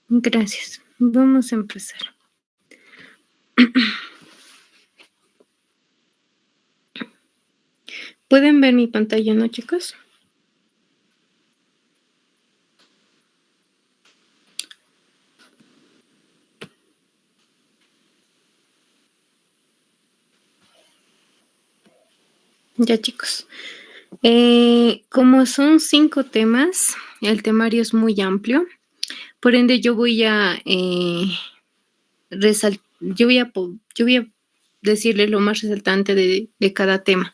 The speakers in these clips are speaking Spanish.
Gracias. Vamos a empezar. ¿Pueden ver mi pantalla, no, chicos? Ya, chicos. Como son 5 temas, el temario es muy amplio. Por ende, yo voy a decirles lo más resaltante de cada tema.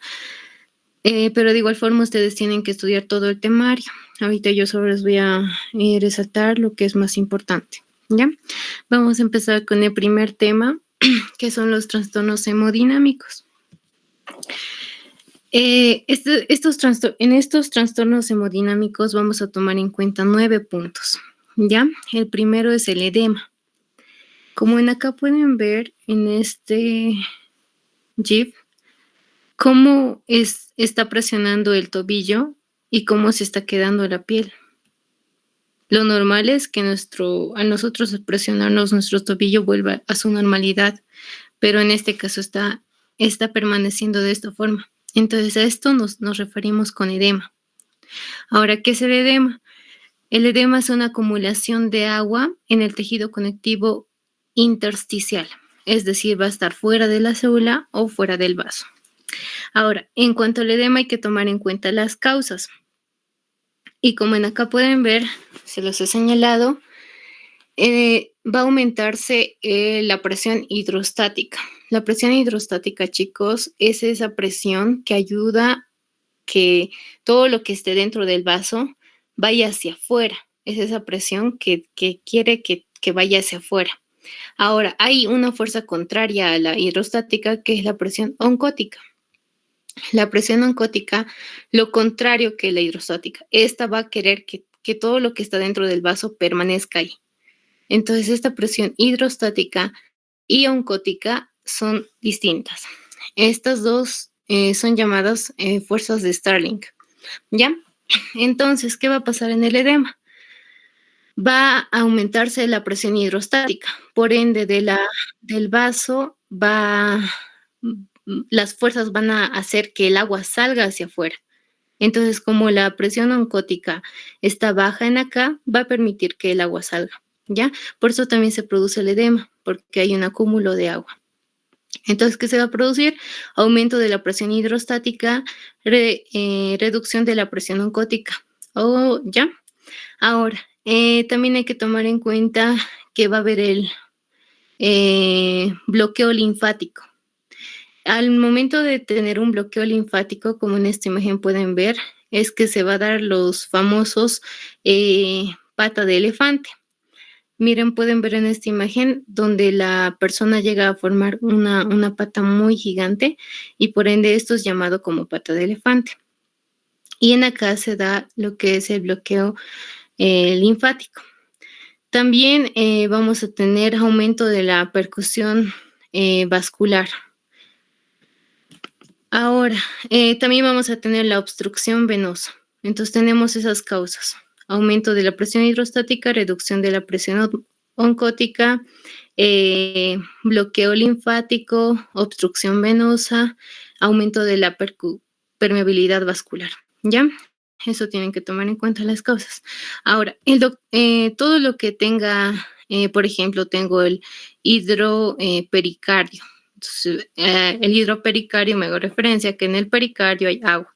Pero de igual forma ustedes tienen que estudiar todo el temario. Ahorita yo solo les voy a resaltar lo que es más importante, ¿ya? Vamos a empezar con el primer tema, que son los trastornos hemodinámicos. En estos trastornos hemodinámicos vamos a tomar en cuenta 9 puntos, ¿ya? El primero es el edema. Como en acá pueden ver en este GIF, cómo está presionando el tobillo y cómo se está quedando la piel. Lo normal es que a nosotros presionarnos nuestro tobillo vuelva a su normalidad, pero en este caso está permaneciendo de esta forma. Entonces a esto nos referimos con edema. Ahora, ¿qué es el edema? El edema es una acumulación de agua en el tejido conectivo intersticial, es decir, va a estar fuera de la célula o fuera del vaso. Ahora, en cuanto al edema hay que tomar en cuenta las causas. Y como en acá pueden ver, se los he señalado, va a aumentarse la presión hidrostática. La presión hidrostática, chicos, es esa presión que ayuda que todo lo que esté dentro del vaso vaya hacia afuera. Es esa presión que quiere que vaya hacia afuera. Ahora, hay una fuerza contraria a la hidrostática, que es la presión oncótica. La presión oncótica, lo contrario que la hidrostática. Esta va a querer que todo lo que está dentro del vaso permanezca ahí. Entonces, esta presión hidrostática y oncótica son distintas. Estas dos son llamadas fuerzas de Starling, ¿ya? Entonces, ¿qué va a pasar en el edema? Va a aumentarse la presión hidrostática, por ende del vaso las fuerzas van a hacer que el agua salga hacia afuera. Entonces, como la presión oncótica está baja en acá, va a permitir que el agua salga, ¿ya? Por eso también se produce el edema, porque hay un acúmulo de agua. Entonces, ¿qué se va a producir? Aumento de la presión hidrostática, reducción de la presión oncótica. ¿Ya? Ahora, también hay que tomar en cuenta que va a haber el bloqueo linfático. Al momento de tener un bloqueo linfático, como en esta imagen pueden ver, es que se va a dar los famosos pata de elefante. Miren, pueden ver en esta imagen donde la persona llega a formar una pata muy gigante y por ende esto es llamado como pata de elefante. Y en acá se da lo que es el bloqueo linfático. También vamos a tener aumento de la percusión vascular. Ahora, también vamos a tener la obstrucción venosa. Entonces tenemos esas causas. Aumento de la presión hidrostática, reducción de la presión oncótica, bloqueo linfático, obstrucción venosa, aumento de la permeabilidad vascular, ¿ya? Eso tienen que tomar en cuenta las causas. Ahora, todo lo que tenga, por ejemplo, tengo el hidropericardio. Entonces, el hidropericardio me hago referencia a que en el pericardio hay agua.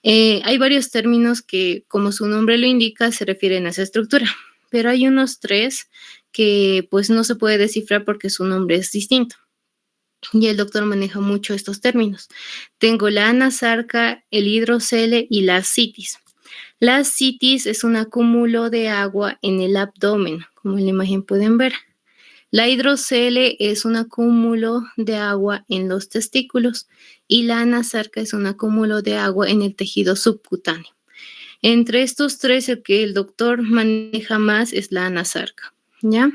Hay varios términos que, como su nombre lo indica, se refieren a esa estructura, pero hay unos 3 que pues no se puede descifrar porque su nombre es distinto. Y el doctor maneja mucho estos términos. Tengo la anasarca, el hidrocele y la ascitis. La ascitis es un acúmulo de agua en el abdomen, como en la imagen pueden ver. La hidrocele es un acúmulo de agua en los testículos y la anasarca es un acúmulo de agua en el tejido subcutáneo. Entre estos 3, el que el doctor maneja más es la anasarca, ¿ya?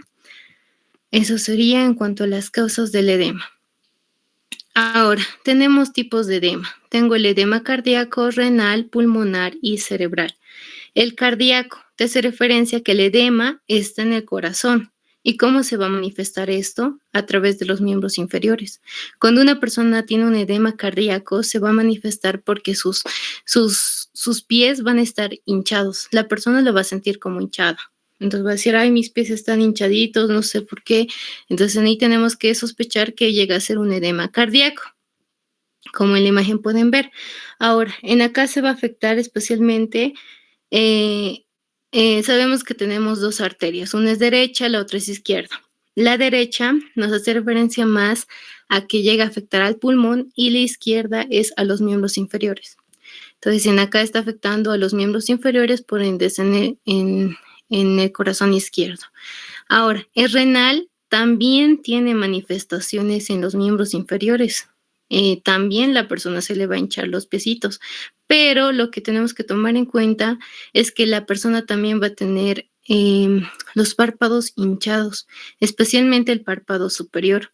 Eso sería en cuanto a las causas del edema. Ahora, tenemos tipos de edema. Tengo el edema cardíaco, renal, pulmonar y cerebral. El cardíaco, te hace referencia que el edema está en el corazón. ¿Y cómo se va a manifestar esto? A través de los miembros inferiores. Cuando una persona tiene un edema cardíaco, se va a manifestar porque sus pies van a estar hinchados. La persona lo va a sentir como hinchada. Entonces va a decir, ay, mis pies están hinchaditos, no sé por qué. Entonces ahí tenemos que sospechar que llega a ser un edema cardíaco, como en la imagen pueden ver. Ahora, en acá se va a afectar especialmente, sabemos que tenemos dos arterias, una es derecha, la otra es izquierda. La derecha nos hace referencia más a que llega a afectar al pulmón y la izquierda es a los miembros inferiores. Entonces, en acá está afectando a los miembros inferiores, por ende es en el corazón izquierdo. Ahora, el renal también tiene manifestaciones en los miembros inferiores. También la persona se le va a hinchar los piecitos, pero lo que tenemos que tomar en cuenta es que la persona también va a tener los párpados hinchados, especialmente el párpado superior.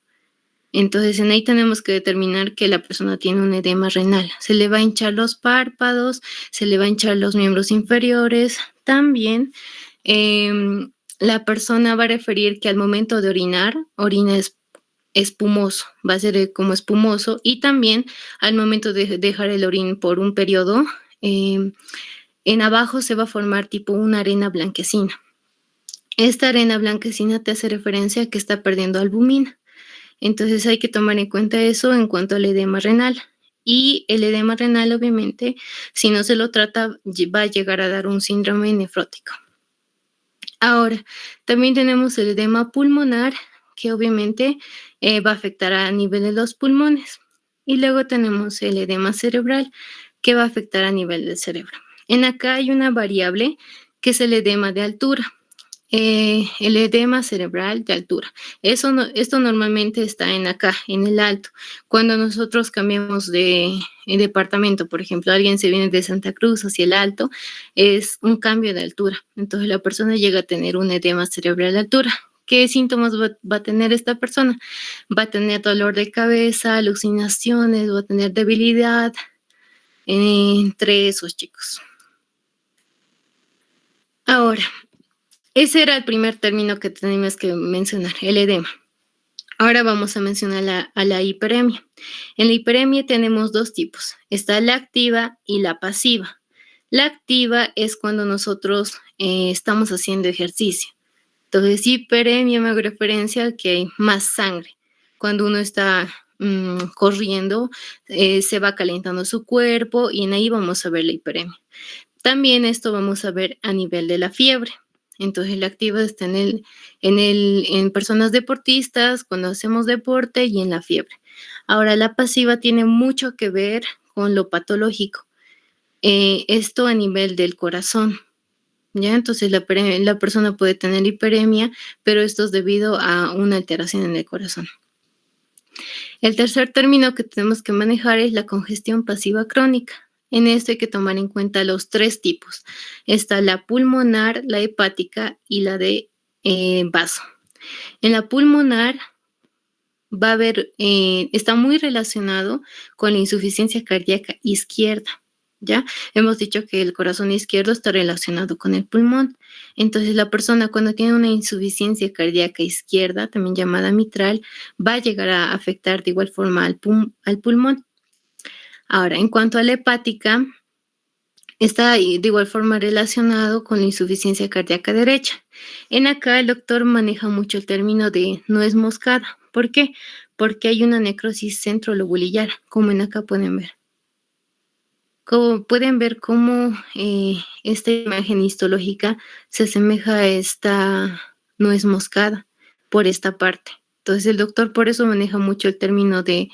Entonces, en ahí tenemos que determinar que la persona tiene un edema renal. Se le va a hinchar los párpados, se le va a hinchar los miembros inferiores. También la persona va a referir que al momento de orinar, orina espumoso, va a ser como espumoso, y también al momento de dejar el orín por un periodo, en abajo se va a formar tipo una arena blanquecina. Esta arena blanquecina te hace referencia a que está perdiendo albumina. Entonces hay que tomar en cuenta eso en cuanto al edema renal. Y el edema renal, obviamente, si no se lo trata, va a llegar a dar un síndrome nefrótico. Ahora, también tenemos el edema pulmonar, que obviamente va a afectar a nivel de los pulmones. Y luego tenemos el edema cerebral, que va a afectar a nivel del cerebro. En acá hay una variable que es el edema de altura. El edema cerebral de altura. Esto normalmente está en acá, en el alto. Cuando nosotros cambiamos de departamento, por ejemplo, alguien se viene de Santa Cruz hacia el alto, es un cambio de altura. Entonces la persona llega a tener un edema cerebral de altura. ¿Qué síntomas va a tener esta persona? Va a tener dolor de cabeza, alucinaciones, va a tener debilidad, entre esos chicos. Ahora, ese era el primer término que tenemos que mencionar, el edema. Ahora vamos a mencionar a la hiperemia. En la hiperemia tenemos dos tipos. Está la activa y la pasiva. La activa es cuando nosotros estamos haciendo ejercicio. Entonces, hiperemia me hago referencia a que hay más sangre. Cuando uno está corriendo, se va calentando su cuerpo y en ahí vamos a ver la hiperemia. También esto vamos a ver a nivel de la fiebre. Entonces, la activa está en personas deportistas, cuando hacemos deporte y en la fiebre. Ahora, la pasiva tiene mucho que ver con lo patológico. Esto a nivel del corazón, ¿ya? Entonces, la persona puede tener hiperemia, pero esto es debido a una alteración en el corazón. El tercer término que tenemos que manejar es la congestión pasiva crónica. En esto hay que tomar en cuenta los tres tipos. Está la pulmonar, la hepática y la de vaso. En la pulmonar va a haber, está muy relacionado con la insuficiencia cardíaca izquierda. ¿Ya? Hemos dicho que el corazón izquierdo está relacionado con el pulmón. Entonces, la persona cuando tiene una insuficiencia cardíaca izquierda, también llamada mitral, va a llegar a afectar de igual forma al pulmón. Ahora, en cuanto a la hepática, está de igual forma relacionado con la insuficiencia cardíaca derecha. En acá el doctor maneja mucho el término de nuez moscada. ¿Por qué? Porque hay una necrosis centrolobulillar, como en acá pueden ver. Como pueden ver cómo esta imagen histológica se asemeja a esta nuez moscada por esta parte. Entonces el doctor por eso maneja mucho el término de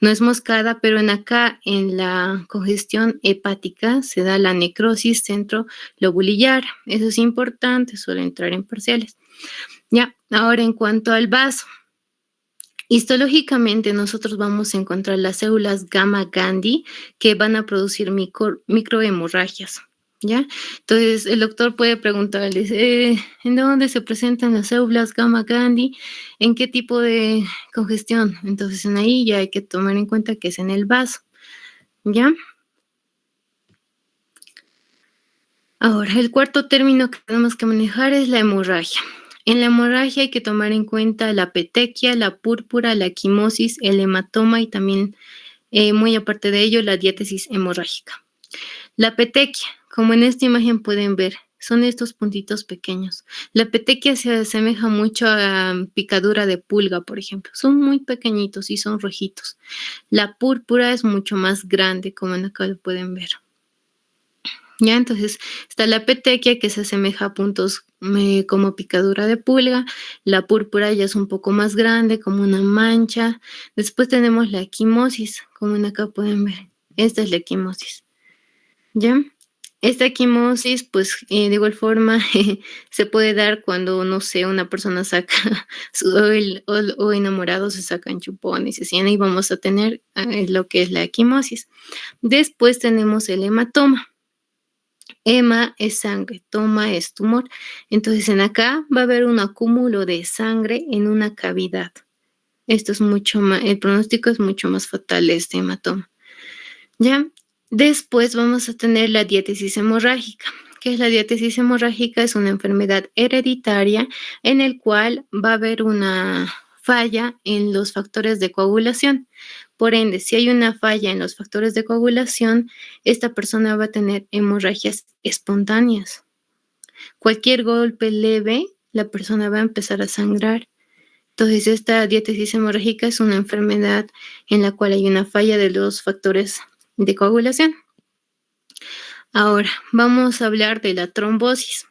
nuez moscada, pero en la congestión hepática se da la necrosis centrolobulillar. Eso es importante, suele entrar en parciales. Ya, ahora en cuanto al vaso. Histológicamente nosotros vamos a encontrar las células gamma Gandhi que van a producir microhemorragias, ¿ya? Entonces el doctor puede preguntarles, ¿en dónde se presentan las células gamma Gandhi? ¿En qué tipo de congestión? Entonces en ahí ya hay que tomar en cuenta que es en el vaso, ¿ya? Ahora, el cuarto término que tenemos que manejar es la hemorragia. En la hemorragia hay que tomar en cuenta la petequia, la púrpura, la quimosis, el hematoma y también, muy aparte de ello, la diátesis hemorrágica. La petequia, como en esta imagen pueden ver, son estos puntitos pequeños. La petequia se asemeja mucho a picadura de pulga, por ejemplo. Son muy pequeñitos y son rojitos. La púrpura es mucho más grande, como en acá lo pueden ver. Ya, entonces está la petequia que se asemeja a puntos como picadura de pulga, la púrpura ya es un poco más grande, como una mancha. Después tenemos la equimosis, como en acá pueden ver. Esta es la equimosis, ¿ya? Esta equimosis, pues de igual forma se puede dar cuando, no sé, una persona saca o enamorados se sacan chupones y así, y vamos a tener lo que es la equimosis. Después tenemos el hematoma. Hema es sangre, toma es tumor. Entonces en acá va a haber un acúmulo de sangre en una cavidad. Esto es mucho más, el pronóstico es mucho más fatal de este hematoma. ¿Ya? Después vamos a tener la diátesis hemorrágica. ¿Qué es la diátesis hemorrágica? Es una enfermedad hereditaria en el cual va a haber una falla en los factores de coagulación. Por ende, si hay una falla en los factores de coagulación, esta persona va a tener hemorragias espontáneas. Cualquier golpe leve, la persona va a empezar a sangrar. Entonces, esta diátesis hemorrágica es una enfermedad en la cual hay una falla de los factores de coagulación. Ahora, vamos a hablar de la trombosis.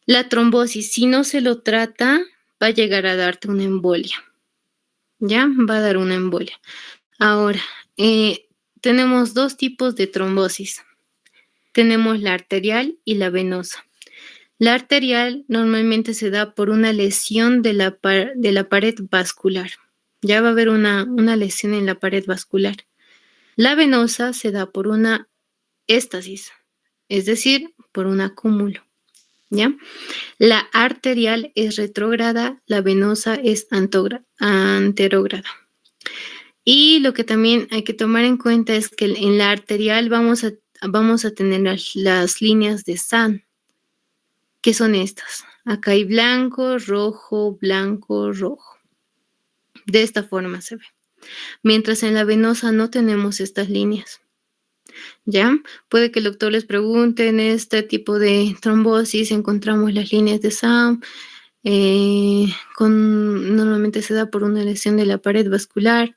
La trombosis, si no se lo trata, va a llegar a darte una embolia. ¿Ya? Va a dar una embolia. Ahora, tenemos dos tipos de trombosis. Tenemos la arterial y la venosa. La arterial normalmente se da por una lesión de la pared vascular. Ya va a haber una lesión en la pared vascular. La venosa se da por una éstasis, es decir, por un acúmulo. ¿Ya? La arterial es retrógrada, la venosa es anterógrada. Y lo que también hay que tomar en cuenta es que en la arterial vamos a tener las líneas de SAN. ¿Qué son estas? Acá hay blanco, rojo, blanco, rojo. De esta forma se ve. Mientras en la venosa no tenemos estas líneas. ¿Ya? Puede que el doctor les pregunte en este tipo de trombosis encontramos las líneas de SAM. Normalmente se da por una lesión de la pared vascular.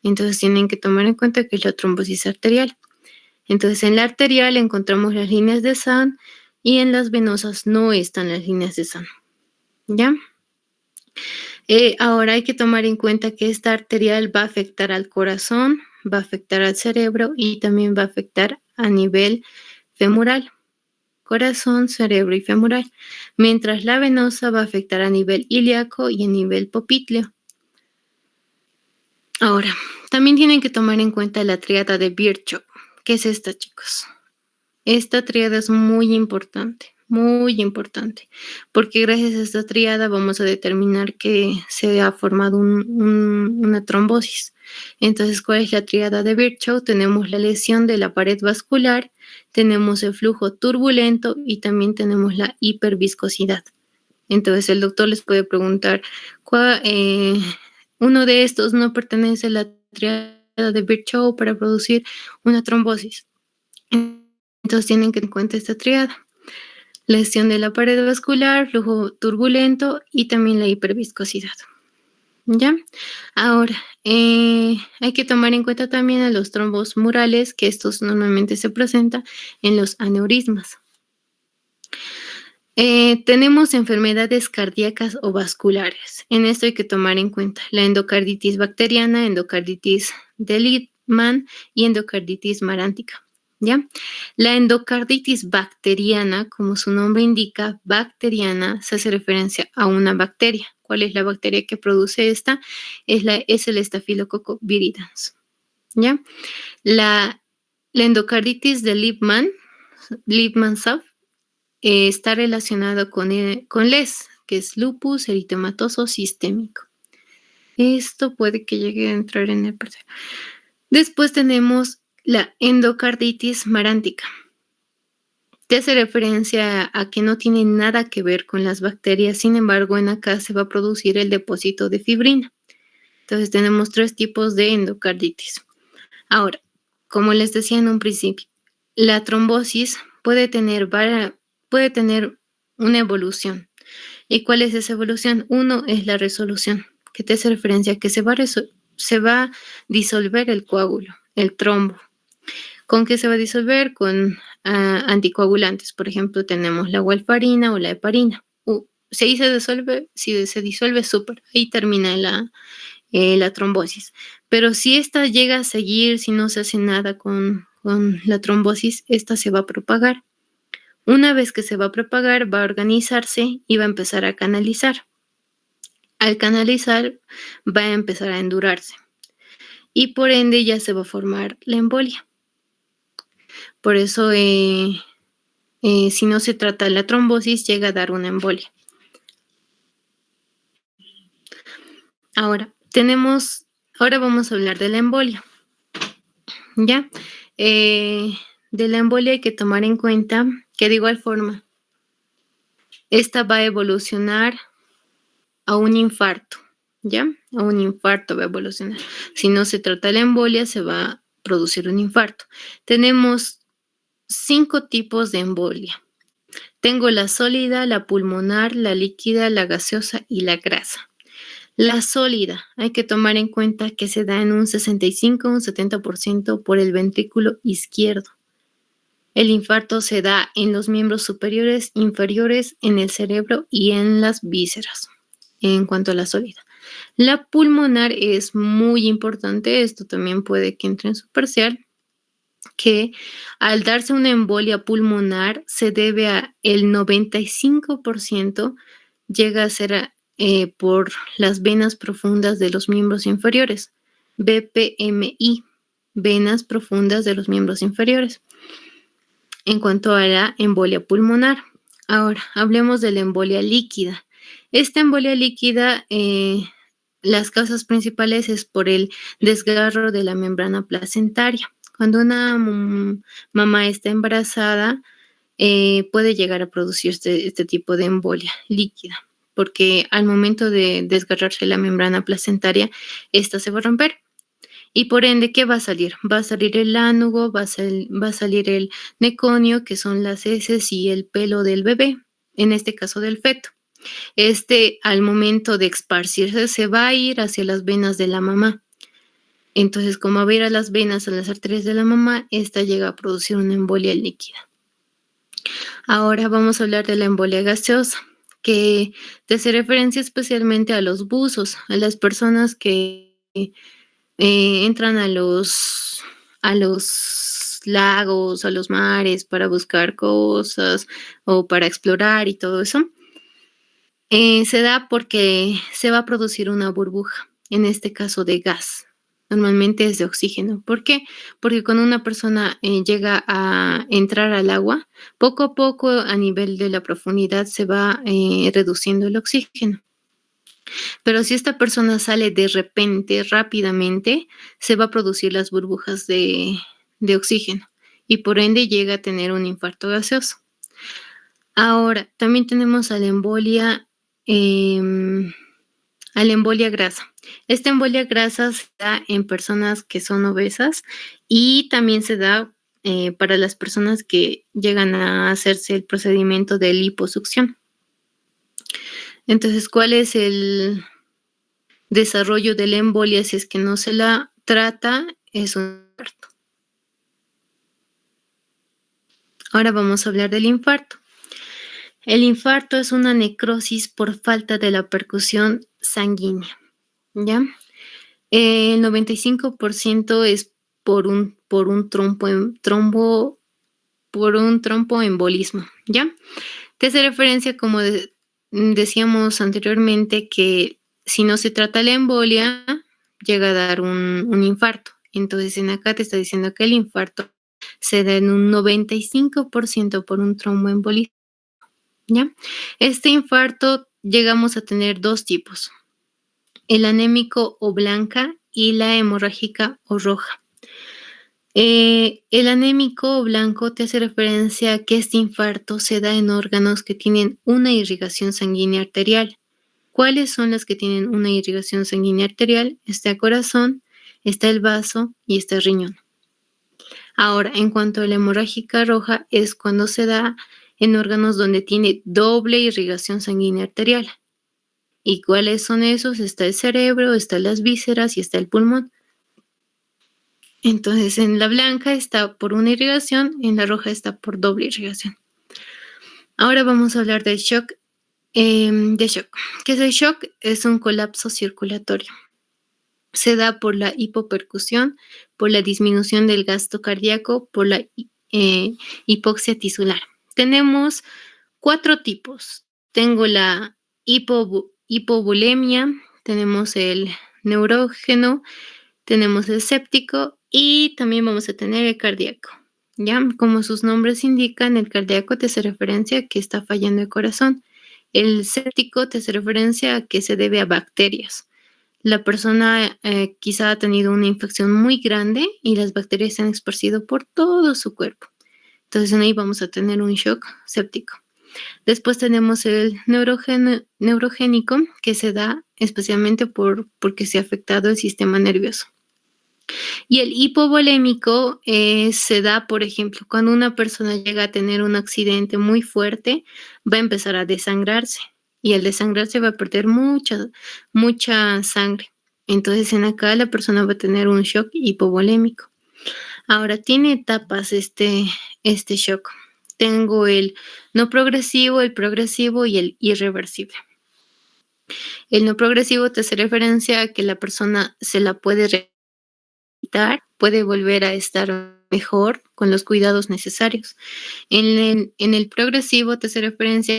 Entonces tienen que tomar en cuenta que es la trombosis arterial. Entonces en la arterial encontramos las líneas de SAM y en las venosas no están las líneas de SAM. ¿Ya? Ahora hay que tomar en cuenta que esta arterial va a afectar al corazón, va a afectar al cerebro y también va a afectar a nivel femoral. Corazón, cerebro y femoral. Mientras la venosa va a afectar a nivel ilíaco y a nivel popliteo. Ahora, también tienen que tomar en cuenta la tríada de Virchow. ¿Qué es esta, chicos? Esta tríada es muy importante, porque gracias a esta tríada vamos a determinar que se ha formado una trombosis. Entonces, ¿cuál es la tríada de Virchow? Tenemos la lesión de la pared vascular, tenemos el flujo turbulento y también tenemos la hiperviscosidad. Entonces, el doctor les puede preguntar, uno de estos no pertenece a la tríada de Virchow para producir una trombosis. Entonces tienen que tener en cuenta esta tríada. Lesión de la pared vascular, flujo turbulento y también la hiperviscosidad. ¿Ya? Ahora, hay que tomar en cuenta también a los trombos murales, que estos normalmente se presentan en los aneurismas. Tenemos enfermedades cardíacas o vasculares. En esto hay que tomar en cuenta la endocarditis bacteriana, endocarditis de Liebman y endocarditis marántica. ¿Ya? La endocarditis bacteriana, como su nombre indica, bacteriana, se hace referencia a una bacteria. ¿Cuál es la bacteria que produce esta? Es el Staphylococcus viridans. ¿Ya? La endocarditis de Liebman-Sab, está relacionado con LES, que es lupus eritematoso sistémico. Esto puede que llegue a entrar en el proceso. Después tenemos la endocarditis marántica. Te hace referencia a que no tiene nada que ver con las bacterias, sin embargo, en acá se va a producir el depósito de fibrina. Entonces tenemos 3 tipos de endocarditis. Ahora, como les decía en un principio, la trombosis puede tener una evolución. ¿Y cuál es esa evolución? Uno es la resolución, que te hace referencia a que se va a disolver el coágulo, el trombo. ¿Con qué se va a disolver? Con anticoagulantes. Por ejemplo, tenemos la warfarina o la heparina. Si ahí se disuelve, si se disuelve, súper. Ahí termina la trombosis. Pero si esta llega a seguir, si no se hace nada con la trombosis, esta se va a propagar. Una vez que se va a propagar, va a organizarse y va a empezar a canalizar. Al canalizar, va a empezar a endurarse. Y por ende ya se va a formar la embolia. Por eso, si no se trata la trombosis, llega a dar una embolia. Ahora vamos a hablar de la embolia. ¿Ya? De la embolia hay que tomar en cuenta que de igual forma, esta va a evolucionar a un infarto, ¿ya? A un infarto va a evolucionar. Si no se trata la embolia, se va a producir un infarto. Tenemos 5 tipos de embolia. Tengo la sólida, la pulmonar, la líquida, la gaseosa y la grasa. La sólida, hay que tomar en cuenta que se da en un 65 o un 70% por el ventrículo izquierdo. El infarto se da en los miembros superiores, inferiores, en el cerebro y en las vísceras, en cuanto a la sólida. La pulmonar es muy importante, esto también puede que entre en su parcial, que al darse una embolia pulmonar se debe a el 95% llega a ser por las venas profundas de los miembros inferiores, BPMI, venas profundas de los miembros inferiores. En cuanto a la embolia pulmonar, ahora hablemos de la embolia líquida. Esta embolia líquida, las causas principales es por el desgarro de la membrana placentaria. Cuando una mamá está embarazada, puede llegar a producirse este tipo de embolia líquida, porque al momento de desgarrarse la membrana placentaria, esta se va a romper. Y por ende, ¿qué va a salir? Va a salir el lánugo, va a salir el neconio, que son las heces y el pelo del bebé, en este caso del feto. Al momento de esparcirse, se va a ir hacia las venas de la mamá. Entonces, como va a ir a las venas, a las arterias de la mamá, esta llega a producir una embolia líquida. Ahora vamos a hablar de la embolia gaseosa, que te hace referencia especialmente a los buzos, a las personas que entran a los lagos, a los mares para buscar cosas o para explorar y todo eso. Se da porque se va a producir una burbuja, en este caso de gas. Normalmente es de oxígeno. ¿Por qué? Porque cuando una persona llega a entrar al agua, poco a poco a nivel de la profundidad se va reduciendo el oxígeno. Pero si esta persona sale de repente, rápidamente, se va a producir las burbujas de oxígeno y por ende llega a tener un infarto gaseoso. Ahora, también tenemos a la embolia grasa. Esta embolia grasa se da en personas que son obesas y también se da para las personas que llegan a hacerse el procedimiento de liposucción. Entonces, ¿cuál es el desarrollo de la embolia si es que no se la trata? Es un infarto. Ahora vamos a hablar del infarto. El infarto es una necrosis por falta de la percusión sanguínea, ¿ya? El 95% es por un tromboembolismo, ¿ya? Te hace referencia, como decíamos anteriormente, que si no se trata la embolia, llega a dar un infarto. Entonces, en acá te está diciendo que el infarto se da en un 95% por un tromboembolismo, ¿ya? Este infarto llegamos a tener 2 tipos, el anémico o blanca y la hemorrágica o roja. El anémico o blanco te hace referencia a que este infarto se da en órganos que tienen una irrigación sanguínea arterial. ¿Cuáles son las que tienen una irrigación sanguínea arterial? Está el corazón, está el vaso y está el riñón. Ahora, en cuanto a la hemorrágica roja, es cuando se da en órganos donde tiene doble irrigación sanguínea arterial. ¿Y cuáles son esos? Está el cerebro, están las vísceras y está el pulmón. Entonces, en la blanca está por una irrigación, en la roja está por doble irrigación. Ahora vamos a hablar del shock. ¿Qué es el shock? Es un colapso circulatorio. Se da por la hipopercusión, por la disminución del gasto cardíaco, por la hipoxia tisular. Tenemos 4 tipos. Tengo la hipovolemia, tenemos el neurógeno, tenemos el séptico y también vamos a tener el cardíaco. ¿Ya? Como sus nombres indican, el cardíaco te hace referencia a que está fallando el corazón. El séptico te hace referencia a que se debe a bacterias. La persona quizá ha tenido una infección muy grande y las bacterias se han esparcido por todo su cuerpo. Entonces ahí vamos a tener un shock séptico. Después tenemos el neurogénico, que se da especialmente porque se ha afectado el sistema nervioso. Y el hipovolémico se da, por ejemplo, cuando una persona llega a tener un accidente muy fuerte, va a empezar a desangrarse. Y al desangrarse va a perder mucha sangre. Entonces en acá la persona va a tener un shock hipovolémico. Ahora, tiene etapas este shock. Tengo el no progresivo, el progresivo y el irreversible. El no progresivo te hace referencia a que la persona se la puede rehabilitar, puede volver a estar mejor con los cuidados necesarios. En el progresivo te hace referencia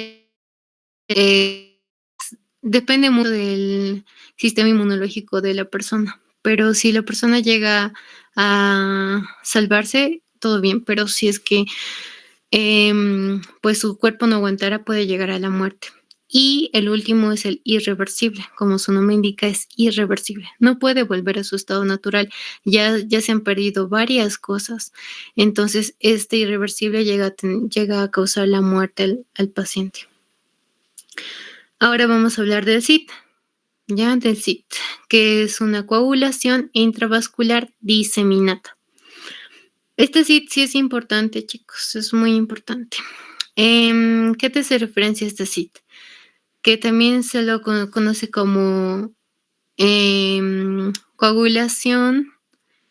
depende mucho del sistema inmunológico de la persona, pero si la persona llega a salvarse, todo bien, pero si es que pues su cuerpo no aguantara, puede llegar a la muerte. Y el último es el irreversible, como su nombre indica, es irreversible. No puede volver a su estado natural, ya se han perdido varias cosas. Entonces, este irreversible llega a causar la muerte al paciente. Ahora vamos a hablar del SIT, del SIT, que es una coagulación intravascular diseminada. Este SIT sí es importante, chicos, es muy importante. ¿Qué te hace referencia a este SIT? Que también se lo conoce como coagulación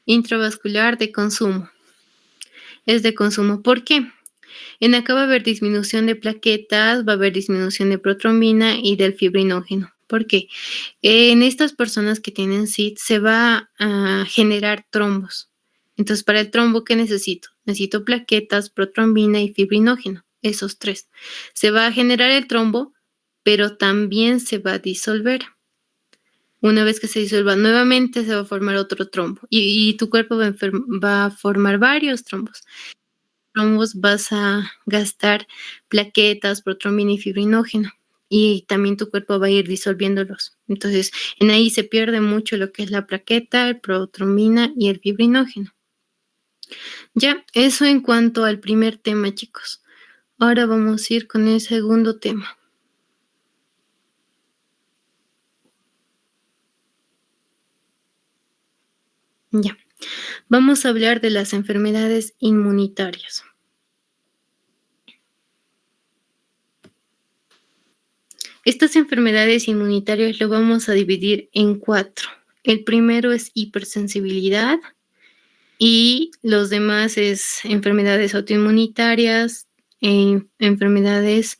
intravascular de consumo. Es de consumo. ¿Por qué? En acá va a haber disminución de plaquetas, va a haber disminución de protrombina y del fibrinógeno. ¿Por qué? En estas personas que tienen SIT se va a generar trombos. Entonces, para el trombo, ¿qué necesito? Necesito plaquetas, protrombina y fibrinógeno, esos 3. Se va a generar el trombo, pero también se va a disolver. Una vez que se disuelva nuevamente, se va a formar otro trombo y tu cuerpo va a formar varios trombos. Vas a gastar plaquetas, protrombina y fibrinógeno y también tu cuerpo va a ir disolviéndolos. Entonces, en ahí se pierde mucho lo que es la plaqueta, el protrombina y el fibrinógeno. Ya, eso en cuanto al primer tema, chicos. Ahora vamos a ir con el segundo tema. Ya, vamos a hablar de las enfermedades inmunitarias. Estas enfermedades inmunitarias lo vamos a dividir en 4. El primero es hipersensibilidad y los demás es enfermedades autoinmunitarias, enfermedades,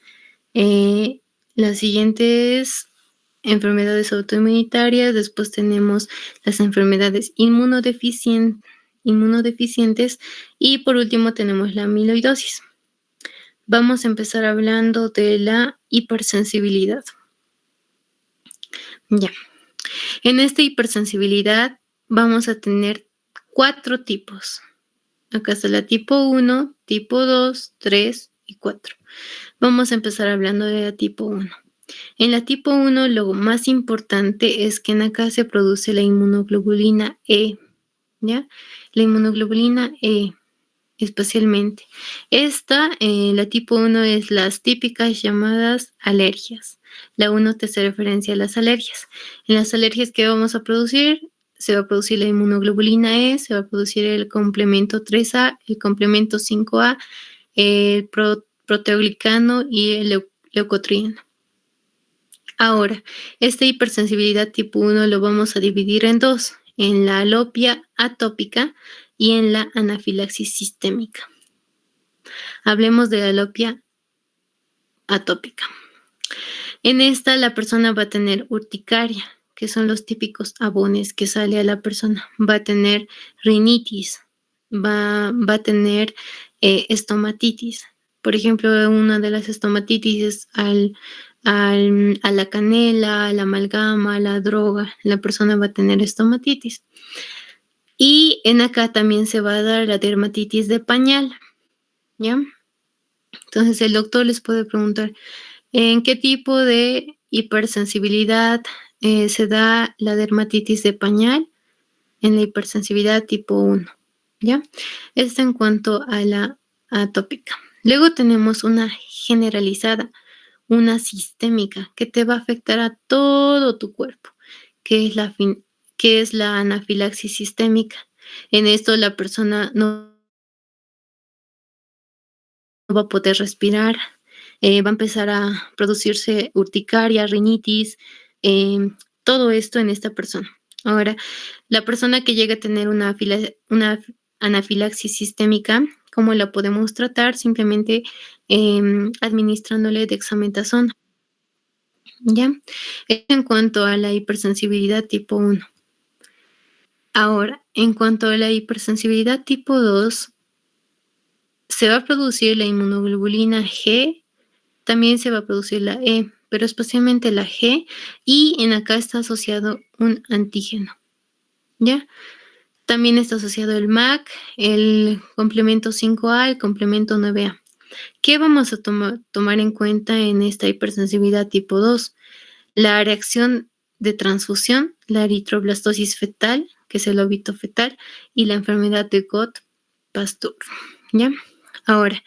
la siguiente es enfermedades autoinmunitarias, después tenemos las enfermedades inmunodeficientes y por último tenemos la amiloidosis. Vamos a empezar hablando de la hipersensibilidad. Ya. En esta hipersensibilidad vamos a tener 4 tipos. Acá está la tipo 1, tipo 2, 3 y 4. Vamos a empezar hablando de la tipo 1. En la tipo 1 lo más importante es que en acá se produce la inmunoglobulina E. ¿ya? La inmunoglobulina E, especialmente. La tipo 1 es las típicas llamadas alergias. La 1 te hace referencia a las alergias. En las alergias que vamos a producir, se va a producir la inmunoglobulina E, se va a producir el complemento 3A, el complemento 5A, el proteoglicano y el leucotrieno. Ahora, esta hipersensibilidad tipo 1 lo vamos a dividir en dos, en la alopia atópica y en la anafilaxis sistémica. Hablemos de la alopia atópica. En esta la persona va a tener urticaria, que son los típicos abones que sale a la persona. Va a tener rinitis, va a tener estomatitis. Por ejemplo, una de las estomatitis es a la canela, a la amalgama, a la droga. La persona va a tener estomatitis. Y en acá también se va a dar la dermatitis de pañal, ¿ya? Entonces el doctor les puede preguntar, ¿en qué tipo de hipersensibilidad se da la dermatitis de pañal? En la hipersensibilidad tipo 1, ¿ya? Esto en cuanto a la atópica. Luego tenemos una generalizada, una sistémica, que te va a afectar a todo tu cuerpo, que es la anafilaxis sistémica. En esto la persona no va a poder respirar, va a empezar a producirse urticaria, rinitis, todo esto en esta persona. Ahora, la persona que llega a tener una anafilaxis sistémica, ¿cómo la podemos tratar? Simplemente administrándole dexametasona. ¿Ya? En cuanto a la hipersensibilidad tipo 1. Ahora, en cuanto a la hipersensibilidad tipo 2, se va a producir la inmunoglobulina G, también se va a producir la E, pero especialmente la G, y en acá está asociado un antígeno, ¿ya? También está asociado el MAC, el complemento 5A, el complemento 9A. ¿Qué vamos a tomar en cuenta en esta hipersensibilidad tipo 2? La reacción de transfusión, la eritroblastosis fetal, que es el óbito fetal, y la enfermedad de Gott-Pasteur, ¿ya? Ahora,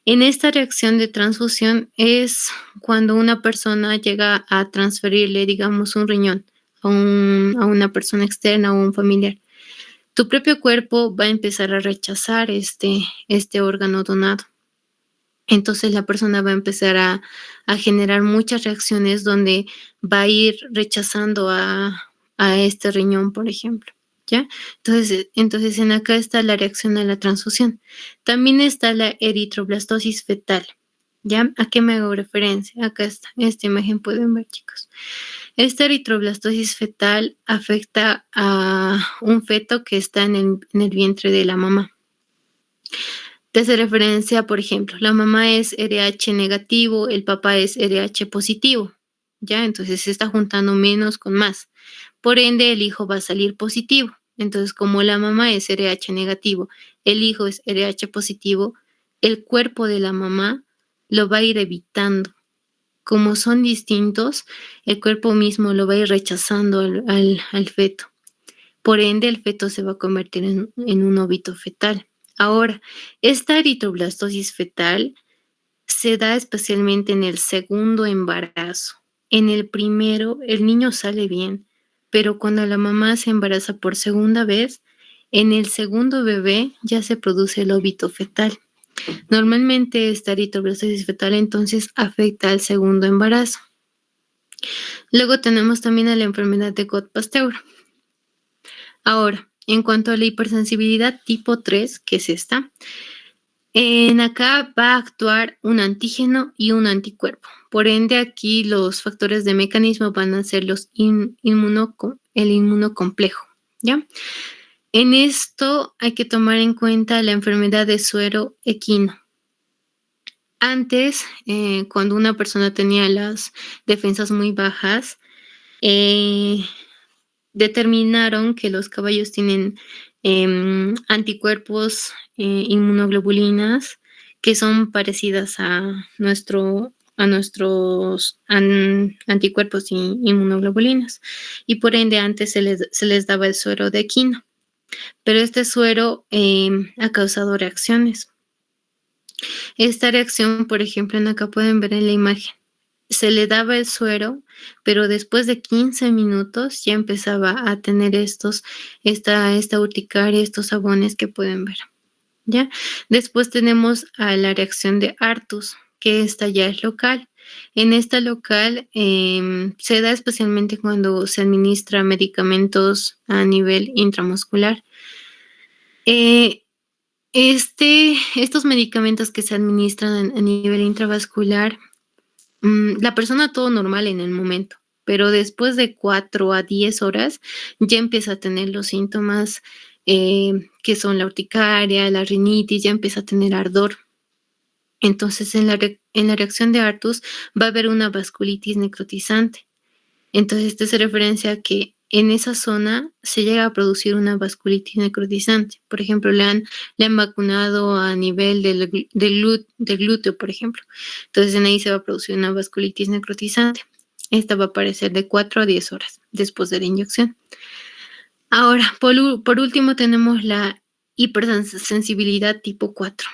en esta reacción de transfusión es cuando una persona llega a transferirle, digamos, un riñón a una persona externa o un familiar. Tu propio cuerpo va a empezar a rechazar este órgano donado. Entonces la persona va a empezar a generar muchas reacciones donde va a ir rechazando a este riñón, por ejemplo, ¿ya? Entonces en acá está la reacción a la transfusión. También está la eritroblastosis fetal, ¿ya? ¿A qué me hago referencia? Acá está, esta imagen pueden ver, chicos. Esta eritroblastosis fetal afecta a un feto que está en el vientre de la mamá. Te hace referencia, por ejemplo, la mamá es RH negativo, el papá es RH positivo, ¿ya? Entonces se está juntando menos con más. Por ende, el hijo va a salir positivo. Entonces, como la mamá es RH negativo, el hijo es RH positivo, el cuerpo de la mamá lo va a ir evitando. Como son distintos, el cuerpo mismo lo va a ir rechazando al feto. Por ende, el feto se va a convertir en un óbito fetal. Ahora, esta eritroblastosis fetal se da especialmente en el segundo embarazo. En el primero, el niño sale bien, pero cuando la mamá se embaraza por segunda vez, en el segundo bebé ya se produce el óbito fetal. Normalmente esta eritroblastosis fetal entonces afecta al segundo embarazo. Luego tenemos también a la enfermedad de Gott-Pasteur. Ahora, en cuanto a la hipersensibilidad tipo 3, que es esta, en acá va a actuar un antígeno y un anticuerpo. Por ende, aquí los factores de mecanismo van a ser el inmunocomplejo, ¿ya? En esto hay que tomar en cuenta la enfermedad de suero equino. Antes, cuando una persona tenía las defensas muy bajas, determinaron que los caballos tienen anticuerpos, inmunoglobulinas, que son parecidas a nuestros anticuerpos y inmunoglobulinas. Y por ende antes se les daba el suero de equino. pero este suero ha causado reacciones. Esta reacción, por ejemplo, acá pueden ver en la imagen, se le daba el suero, pero después de 15 minutos ya empezaba a tener esta urticaria, estos sabones que pueden ver, ¿ya? Después tenemos a la reacción de Artus, que esta ya es local. En esta local se da especialmente cuando se administra medicamentos a nivel intramuscular. Estos medicamentos que se administran a nivel intravascular, la persona todo normal en el momento, pero después de 4 a 10 horas ya empieza a tener los síntomas que son la urticaria, la rinitis, ya empieza a tener ardor. Entonces, en la reacción de Artus va a haber una vasculitis necrotizante. Entonces, esto se referencia a que en esa zona se llega a producir una vasculitis necrotizante. Por ejemplo, le han vacunado a nivel del glúteo, por ejemplo. Entonces, en ahí se va a producir una vasculitis necrotizante. Esta va a aparecer de 4 a 10 horas después de la inyección. Ahora, por último, tenemos la hipersensibilidad tipo 4.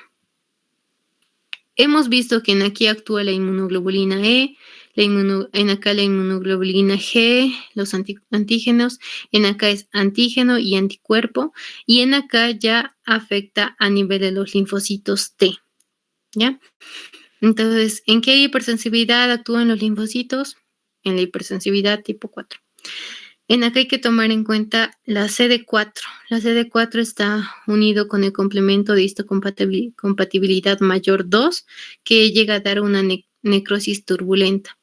Hemos visto que en aquí actúa la inmunoglobulina E, en acá la inmunoglobulina G, los antígenos, en acá es antígeno y anticuerpo, y en acá ya afecta a nivel de los linfocitos T, ¿ya? Entonces, ¿en qué hipersensibilidad actúan los linfocitos? En la hipersensibilidad tipo 4. En acá hay que tomar en cuenta la CD4. La CD4 está unido con el complemento de histocompatibilidad mayor 2, que llega a dar una necrosis turbulenta.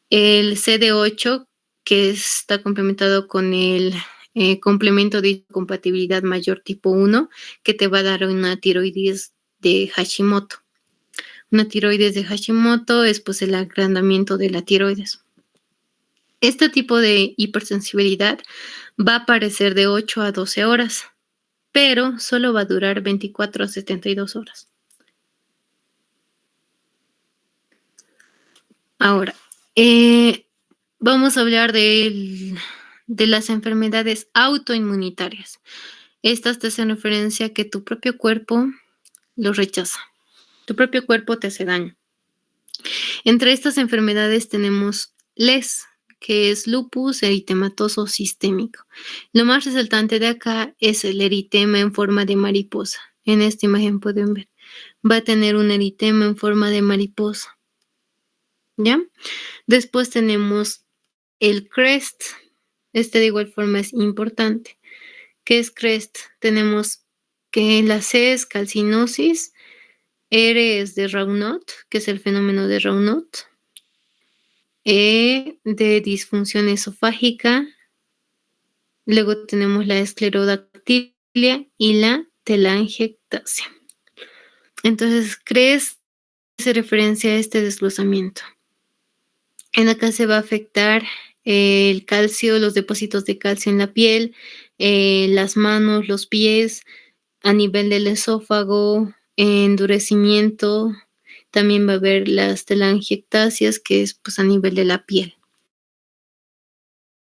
El CD8, que está complementado con el complemento de compatibilidad mayor tipo 1, que te va a dar una tiroides de Hashimoto. Una tiroides de Hashimoto es pues el agrandamiento de la tiroides. Este tipo de hipersensibilidad va a aparecer de 8 a 12 horas, pero solo va a durar 24 a 72 horas. Ahora, vamos a hablar de las enfermedades autoinmunitarias. Estas te hacen referencia a que tu propio cuerpo los rechaza. Tu propio cuerpo te hace daño. Entre estas enfermedades tenemos LES, que es lupus eritematoso sistémico. Lo más resaltante de acá es el eritema en forma de mariposa. En esta imagen pueden ver. Va a tener un eritema en forma de mariposa. ¿Ya? Después tenemos el CREST. Este de igual forma es importante. ¿Qué es CREST? Tenemos que la C es calcinosis, R es de Raynaud, que es el fenómeno de Raynaud. E de disfunción esofágica. Luego tenemos la esclerodactilia y la telangiectasia. Entonces, ¿crees que se referencia a este desglosamiento? En acá se va a afectar el calcio, los depósitos de calcio en la piel, las manos, los pies, a nivel del esófago, endurecimiento. También va a haber las telangiectasias, que es pues a nivel de la piel.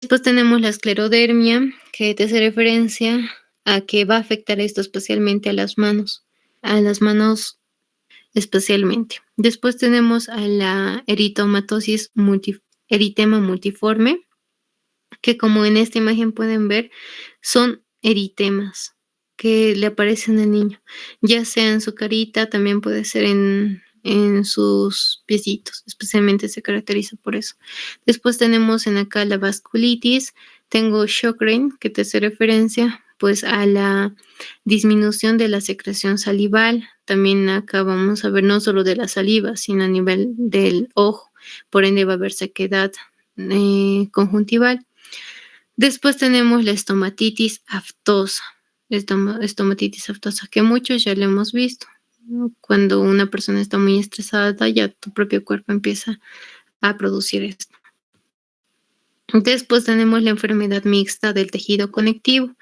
Después tenemos la esclerodermia, que te hace referencia a que va a afectar esto especialmente a las manos especialmente. Después tenemos a la eritomatosis eritema multiforme, que como en esta imagen pueden ver, son eritemas que le aparecen al niño, ya sea en su carita, también puede ser en sus piecitos, especialmente se caracteriza por eso. Después tenemos en acá la vasculitis, tengo Sjögren, que te hace referencia pues a la disminución de la secreción salival. También acá vamos a ver no solo de la saliva, sino a nivel del ojo, por ende va a haber sequedad conjuntival. Después tenemos la estomatitis aftosa, estomatitis aftosa, que muchos ya lo hemos visto. Cuando una persona está muy estresada, ya tu propio cuerpo empieza a producir esto. Después tenemos la enfermedad mixta del tejido conectivo.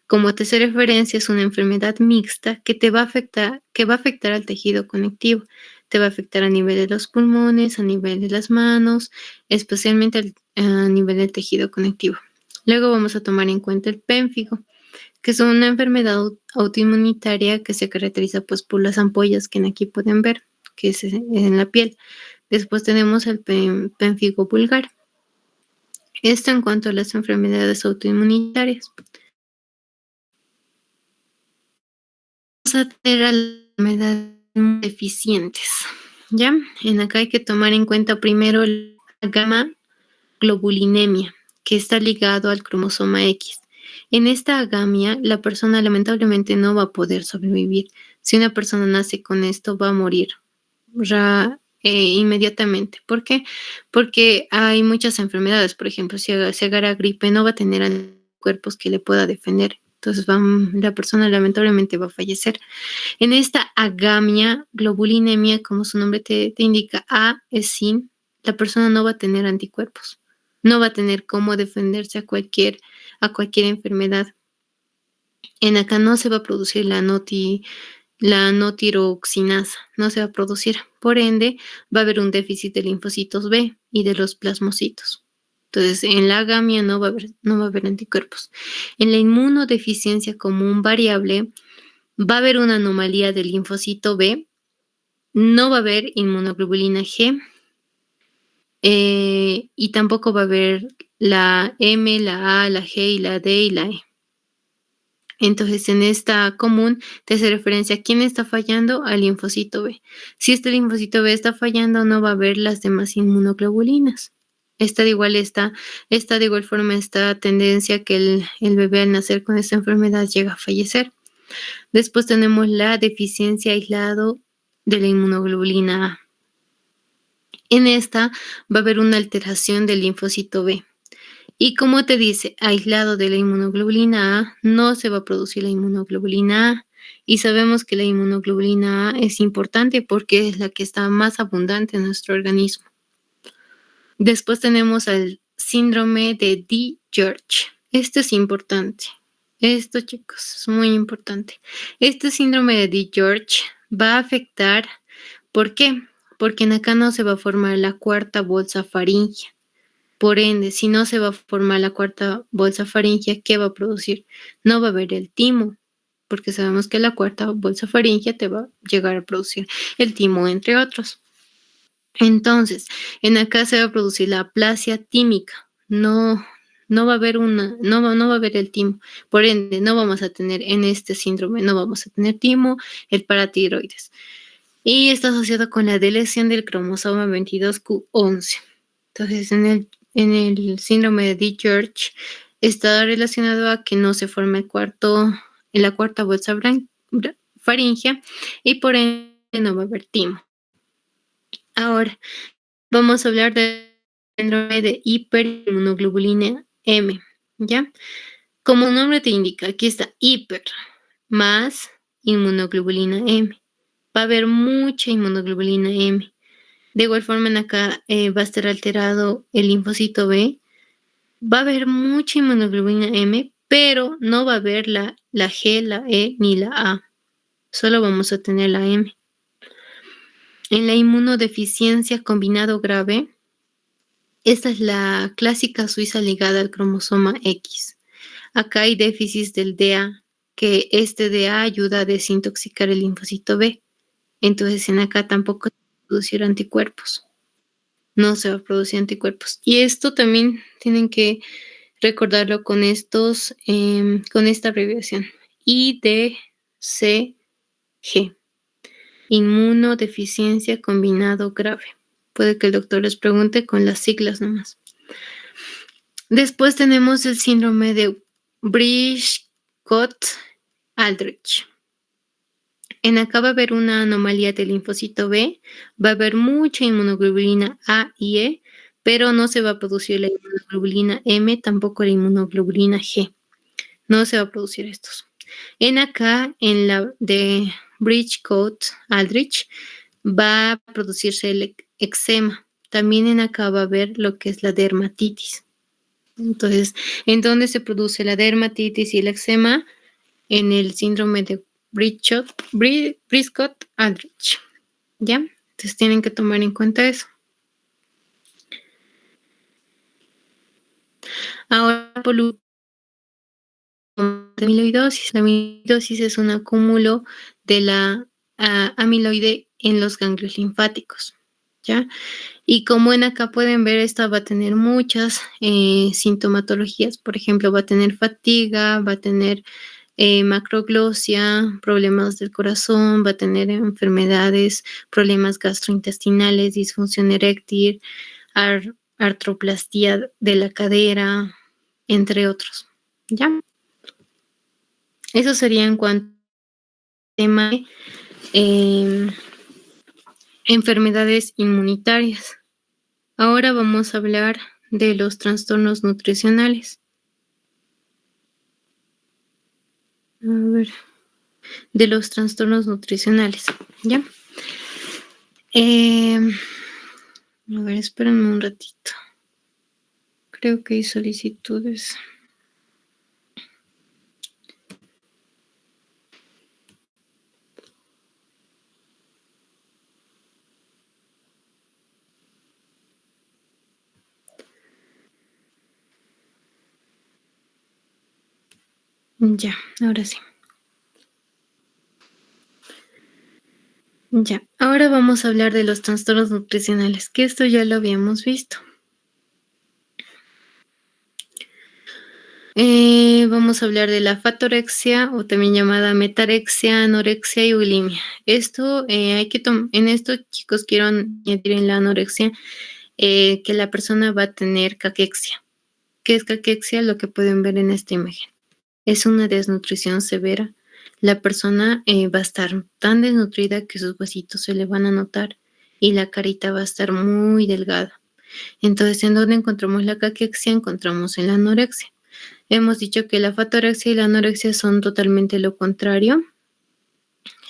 Como te hace referencia, es una enfermedad mixta que va a afectar al tejido conectivo. Te va a afectar a nivel de los pulmones, a nivel de las manos, especialmente a nivel del tejido conectivo. Luego vamos a tomar en cuenta el pénfigo. que es una enfermedad autoinmunitaria que se caracteriza pues por las ampollas que aquí pueden ver, que es en la piel. Después tenemos el pemfigo vulgar. Esto en cuanto a las enfermedades autoinmunitarias. Vamos a tener a las enfermedades deficientes, ¿ya? En acá hay que tomar en cuenta primero la gamma globulinemia, que está ligado al cromosoma X. En esta agamia, la persona lamentablemente no va a poder sobrevivir. Si una persona nace con esto, va a morir inmediatamente. ¿Por qué? Porque hay muchas enfermedades. Por ejemplo, si agarra gripe, no va a tener anticuerpos que le pueda defender. Entonces la persona lamentablemente va a fallecer. En esta agamia, globulinemia, como su nombre te indica, A es sin, la persona no va a tener anticuerpos. No va a tener cómo defenderse a cualquier enfermedad. En acá no se va a producir la notiroxinasa, no se va a producir. Por ende, va a haber un déficit de linfocitos B y de los plasmocitos. Entonces, en la agamia no va a haber anticuerpos. En la inmunodeficiencia común variable, va a haber una anomalía del linfocito B, no va a haber inmunoglobulina G, y tampoco va a haber la M, la A, la G y la D y la E. Entonces, en esta común te hace referencia a quién está fallando, al linfocito B. Si este linfocito B está fallando, no va a haber las demás inmunoglobulinas. Esta de igual forma, esta tendencia que el bebé al nacer con esta enfermedad llega a fallecer. Después tenemos la deficiencia aislado de la inmunoglobulina A. En esta va a haber una alteración del linfocito B. Y como te dice, aislado de la inmunoglobulina A, no se va a producir la inmunoglobulina A. Y sabemos que la inmunoglobulina A es importante porque es la que está más abundante en nuestro organismo. Después tenemos el síndrome de DiGeorge. Esto es importante. Esto, chicos, es muy importante. Este síndrome de DiGeorge va a afectar, ¿por qué? Porque en acá no se va a formar la cuarta bolsa faríngea. Por ende, si no se va a formar la cuarta bolsa faríngea, ¿qué va a producir? No va a haber el timo, porque sabemos que la cuarta bolsa faríngea te va a llegar a producir el timo, entre otros. Entonces, en acá se va a producir la aplasia tímica. No va a haber no va a haber el timo. Por ende, no vamos a tener en este síndrome, no vamos a tener timo, el paratiroides. Y está asociado con la deleción del cromosoma 22q11. Entonces, en el síndrome de DiGeorge está relacionado a que no se forma la cuarta bolsa faríngea y por ende no va a haber timo. Ahora, vamos a hablar del síndrome de hiperinmunoglobulina M, ¿ya? Como el nombre te indica, aquí está hiper más inmunoglobulina M. Va a haber mucha inmunoglobulina M. De igual forma, en acá va a estar alterado el linfocito B. Va a haber mucha inmunoglobulina M, pero no va a haber la G, la E ni la A. Solo vamos a tener la M. En la inmunodeficiencia combinado grave, esta es la clásica suiza ligada al cromosoma X. Acá hay déficit del DA, que este DA ayuda a desintoxicar el linfocito B. Entonces, en acá tampoco se va a producir anticuerpos. No se va a producir anticuerpos. Y esto también tienen que recordarlo con con esta abreviación. IDCG. Inmunodeficiencia combinado grave. Puede que el doctor les pregunte con las siglas nomás. Después tenemos el síndrome de Brish-Kott-Aldrich. En acá va a haber una anomalía del linfocito B, va a haber mucha inmunoglobulina A y E, pero no se va a producir la inmunoglobulina M, tampoco la inmunoglobulina G. No se va a producir estos. En acá, en la de Brish-Kott-Aldrich, va a producirse el eczema. También en acá va a haber lo que es la dermatitis. Entonces, ¿en dónde se produce la dermatitis y el eczema? En el síndrome de Brish-Kott-Aldrich. ¿Ya? Entonces tienen que tomar en cuenta eso. Ahora, de amiloidosis. La amiloidosis es un acúmulo de la amiloide en los ganglios linfáticos, ¿ya? Y como en acá pueden ver, esta va a tener muchas sintomatologías. Por ejemplo, va a tener fatiga, va a tener macroglosia, problemas del corazón, va a tener enfermedades, problemas gastrointestinales, disfunción eréctil, artroplastía de la cadera, entre otros. ¿Ya? Eso sería en cuanto al tema de enfermedades inmunitarias. Ahora vamos a hablar de los trastornos nutricionales. A ver, de los trastornos nutricionales, ¿ya? A ver, espérenme un ratito. Creo que hay solicitudes. Ya, ahora sí. Ya, ahora vamos a hablar de los trastornos nutricionales, que esto ya lo habíamos visto. Vamos a hablar de la fatorexia o también llamada metarexia, anorexia y bulimia. Esto en esto, chicos, quiero añadir en la anorexia que la persona va a tener caquexia. ¿Qué es caquexia? Lo que pueden ver en esta imagen. Es una desnutrición severa. La persona va a estar tan desnutrida que sus huesitos se le van a notar y la carita va a estar muy delgada. Entonces, ¿en dónde encontramos la caquexia? Encontramos en la anorexia. Hemos dicho que la fatorexia y la anorexia son totalmente lo contrario.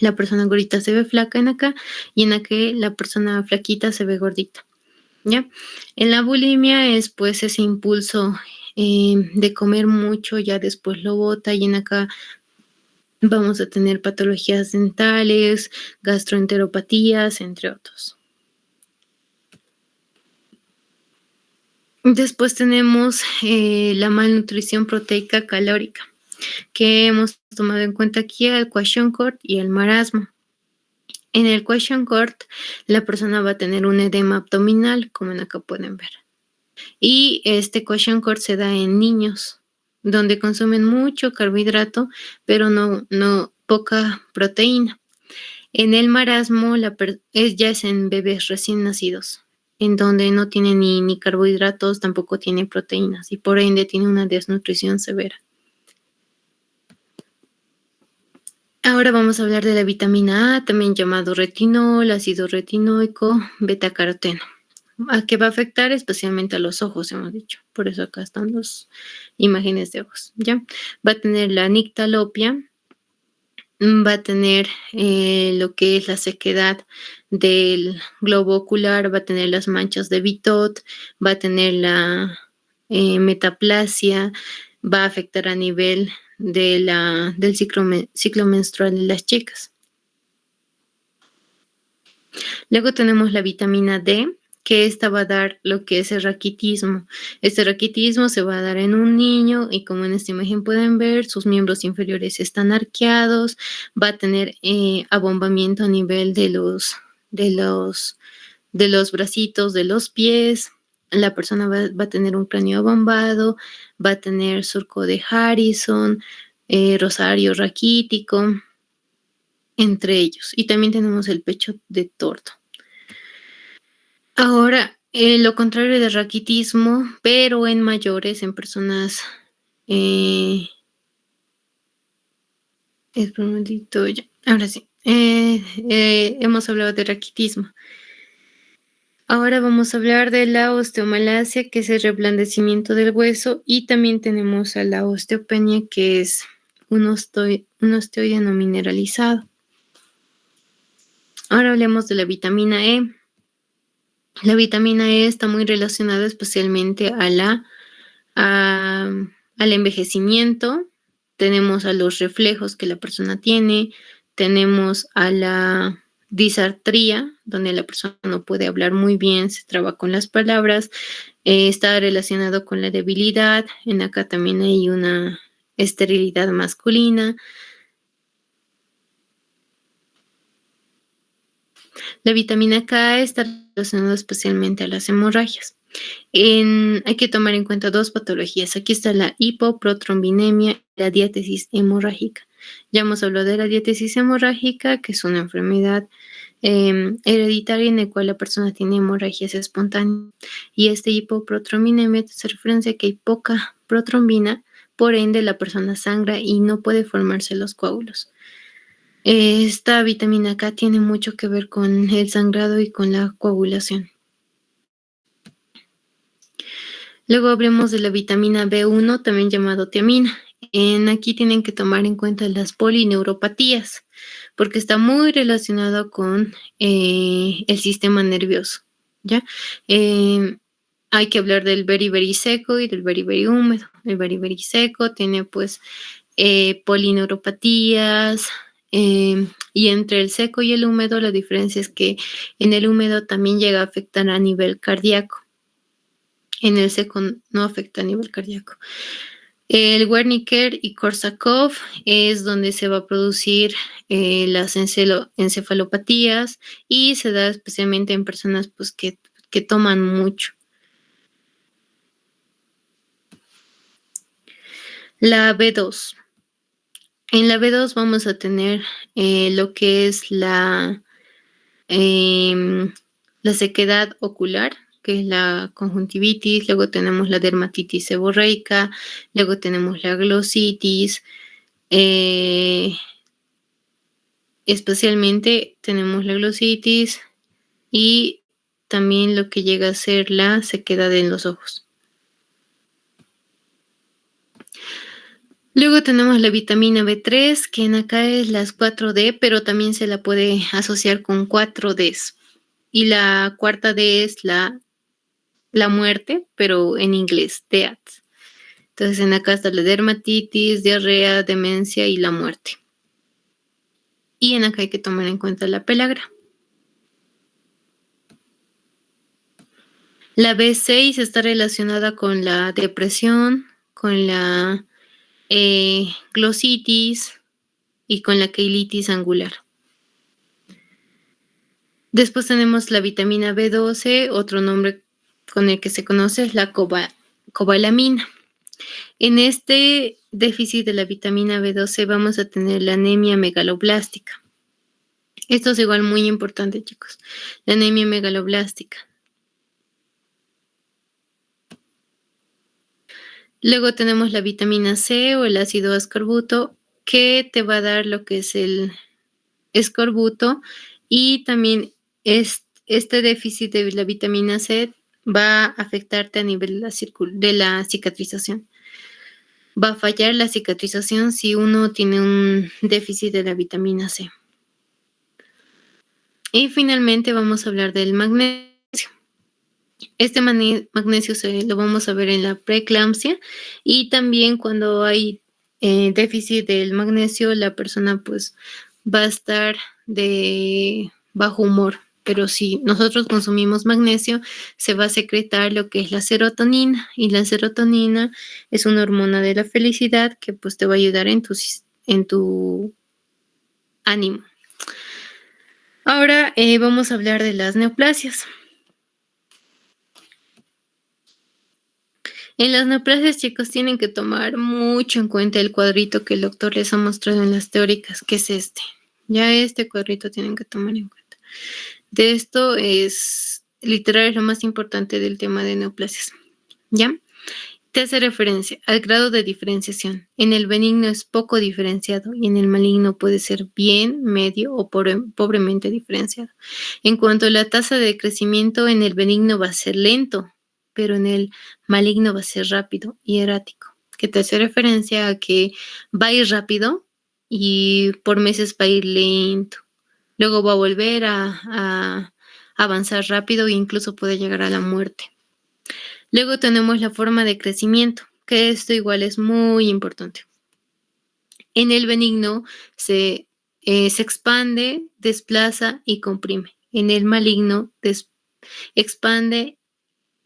La persona gordita se ve flaca en acá y en acá la persona flaquita se ve gordita. ¿Ya? En la bulimia es pues ese impulso de comer mucho, ya después lo bota y en acá vamos a tener patologías dentales, gastroenteropatías, entre otros. Después tenemos la malnutrición proteica calórica, que hemos tomado en cuenta aquí el kwashiorkor y el marasmo. En el kwashiorkor, la persona va a tener un edema abdominal, como en acá pueden ver. Y este kwashiorkor se da en niños, donde consumen mucho carbohidrato, pero no poca proteína. En el marasmo ya es en bebés recién nacidos, en donde no tiene ni carbohidratos, tampoco tiene proteínas y por ende tiene una desnutrición severa. Ahora vamos a hablar de la vitamina A, también llamado retinol, ácido retinoico, betacaroteno. ¿A qué va a afectar? Especialmente a los ojos, hemos dicho. Por eso acá están las imágenes de ojos, ¿ya? Va a tener la nictalopia, va a tener lo que es la sequedad del globo ocular, va a tener las manchas de Bitot, va a tener la metaplasia, va a afectar a nivel del ciclo menstrual de las chicas. Luego tenemos la vitamina D, que esta va a dar lo que es el raquitismo. Este raquitismo se va a dar en un niño y como en esta imagen pueden ver, sus miembros inferiores están arqueados, va a tener abombamiento a nivel de los bracitos, de los pies. La persona va a tener un cráneo abombado, va a tener surco de Harrison, rosario raquítico, entre ellos. Y también tenemos el pecho de tordo. Ahora, lo contrario del raquitismo, pero en mayores, en personas... espera un momentito, ya. Ahora sí. Hemos hablado de raquitismo. Ahora vamos a hablar de la osteomalacia, que es el reblandecimiento del hueso, y también tenemos a la osteopenia, que es un osteoide no mineralizado. Ahora hablemos de la vitamina E. La vitamina E está muy relacionada especialmente al envejecimiento. Tenemos a los reflejos que la persona tiene, tenemos a la disartría, donde la persona no puede hablar muy bien, se traba con las palabras, está relacionado con la debilidad. En acá también hay esterilidad masculina. La vitamina K está relacionada especialmente a las hemorragias. Hay que tomar en cuenta dos patologías. Aquí está la hipoprotrombinemia y la diátesis hemorrágica. Ya hemos hablado de la diátesis hemorrágica, que es una enfermedad hereditaria en la cual la persona tiene hemorragias espontáneas. Y este hipoprotrombinemia se refiere a que hay poca protrombina, por ende la persona sangra y no puede formarse los coágulos. Esta vitamina K tiene mucho que ver con el sangrado y con la coagulación. Luego hablemos de la vitamina B1, también llamado tiamina. Aquí tienen que tomar en cuenta las polineuropatías, porque está muy relacionado con el sistema nervioso, ¿ya? Hay que hablar del beriberi seco y del beriberi húmedo. El beriberi seco tiene pues polineuropatías, y entre el seco y el húmedo la diferencia es que en el húmedo también llega a afectar a nivel cardíaco. En el seco no afecta a nivel cardíaco. El Wernicke y Korsakoff es donde se va a producir las encefalopatías y se da especialmente en personas pues, que toman mucho. La B2. En la B2 vamos a tener lo que es la sequedad ocular, que es la conjuntivitis, luego tenemos la dermatitis seborreica, luego tenemos la glositis, especialmente tenemos la glositis y también lo que llega a ser la sequedad en los ojos. Luego tenemos la vitamina B3, que en acá es las 4D, pero también se la puede asociar con 4Ds. Y la cuarta D es la muerte, pero en inglés, death. Entonces en acá está la dermatitis, diarrea, demencia y la muerte. Y en acá hay que tomar en cuenta la pelagra. La B6 está relacionada con la depresión, con la glositis y con la queilitis angular. Después tenemos la vitamina B12, otro nombre con el que se conoce es la cobalamina. En este déficit de la vitamina B12 vamos a tener la anemia megaloblástica. Esto es igual muy importante, chicos. La anemia megaloblástica. Luego tenemos la vitamina C o el ácido ascorbuto, que te va a dar lo que es el escorbuto, y también este déficit de la vitamina C va a afectarte a nivel de la cicatrización. Va a fallar la cicatrización si uno tiene un déficit de la vitamina C. Y finalmente vamos a hablar del magnesio. Este magnesio lo vamos a ver en la preeclampsia y también cuando hay déficit del magnesio, la persona pues va a estar de bajo humor. Pero si nosotros consumimos magnesio, se va a secretar lo que es la serotonina, y la serotonina es una hormona de la felicidad que pues te va a ayudar en tu ánimo. Ahora vamos a hablar de las neoplasias. En las neoplasias, chicos, tienen que tomar mucho en cuenta el cuadrito que el doctor les ha mostrado en las teóricas, que es este. Ya este cuadrito tienen que tomar en cuenta. De esto es, literal, es lo más importante del tema de neoplasias. ¿Ya? Te hace referencia al grado de diferenciación. En el benigno es poco diferenciado y en el maligno puede ser bien, medio o pobremente diferenciado. En cuanto a la tasa de crecimiento, en el benigno va a ser lento, pero en el maligno va a ser rápido y errático, que te hace referencia a que va a ir rápido y por meses va a ir lento. Luego va a volver a avanzar rápido e incluso puede llegar a la muerte. Luego tenemos la forma de crecimiento, que esto igual es muy importante. En el benigno se expande, desplaza y comprime. En el maligno expande,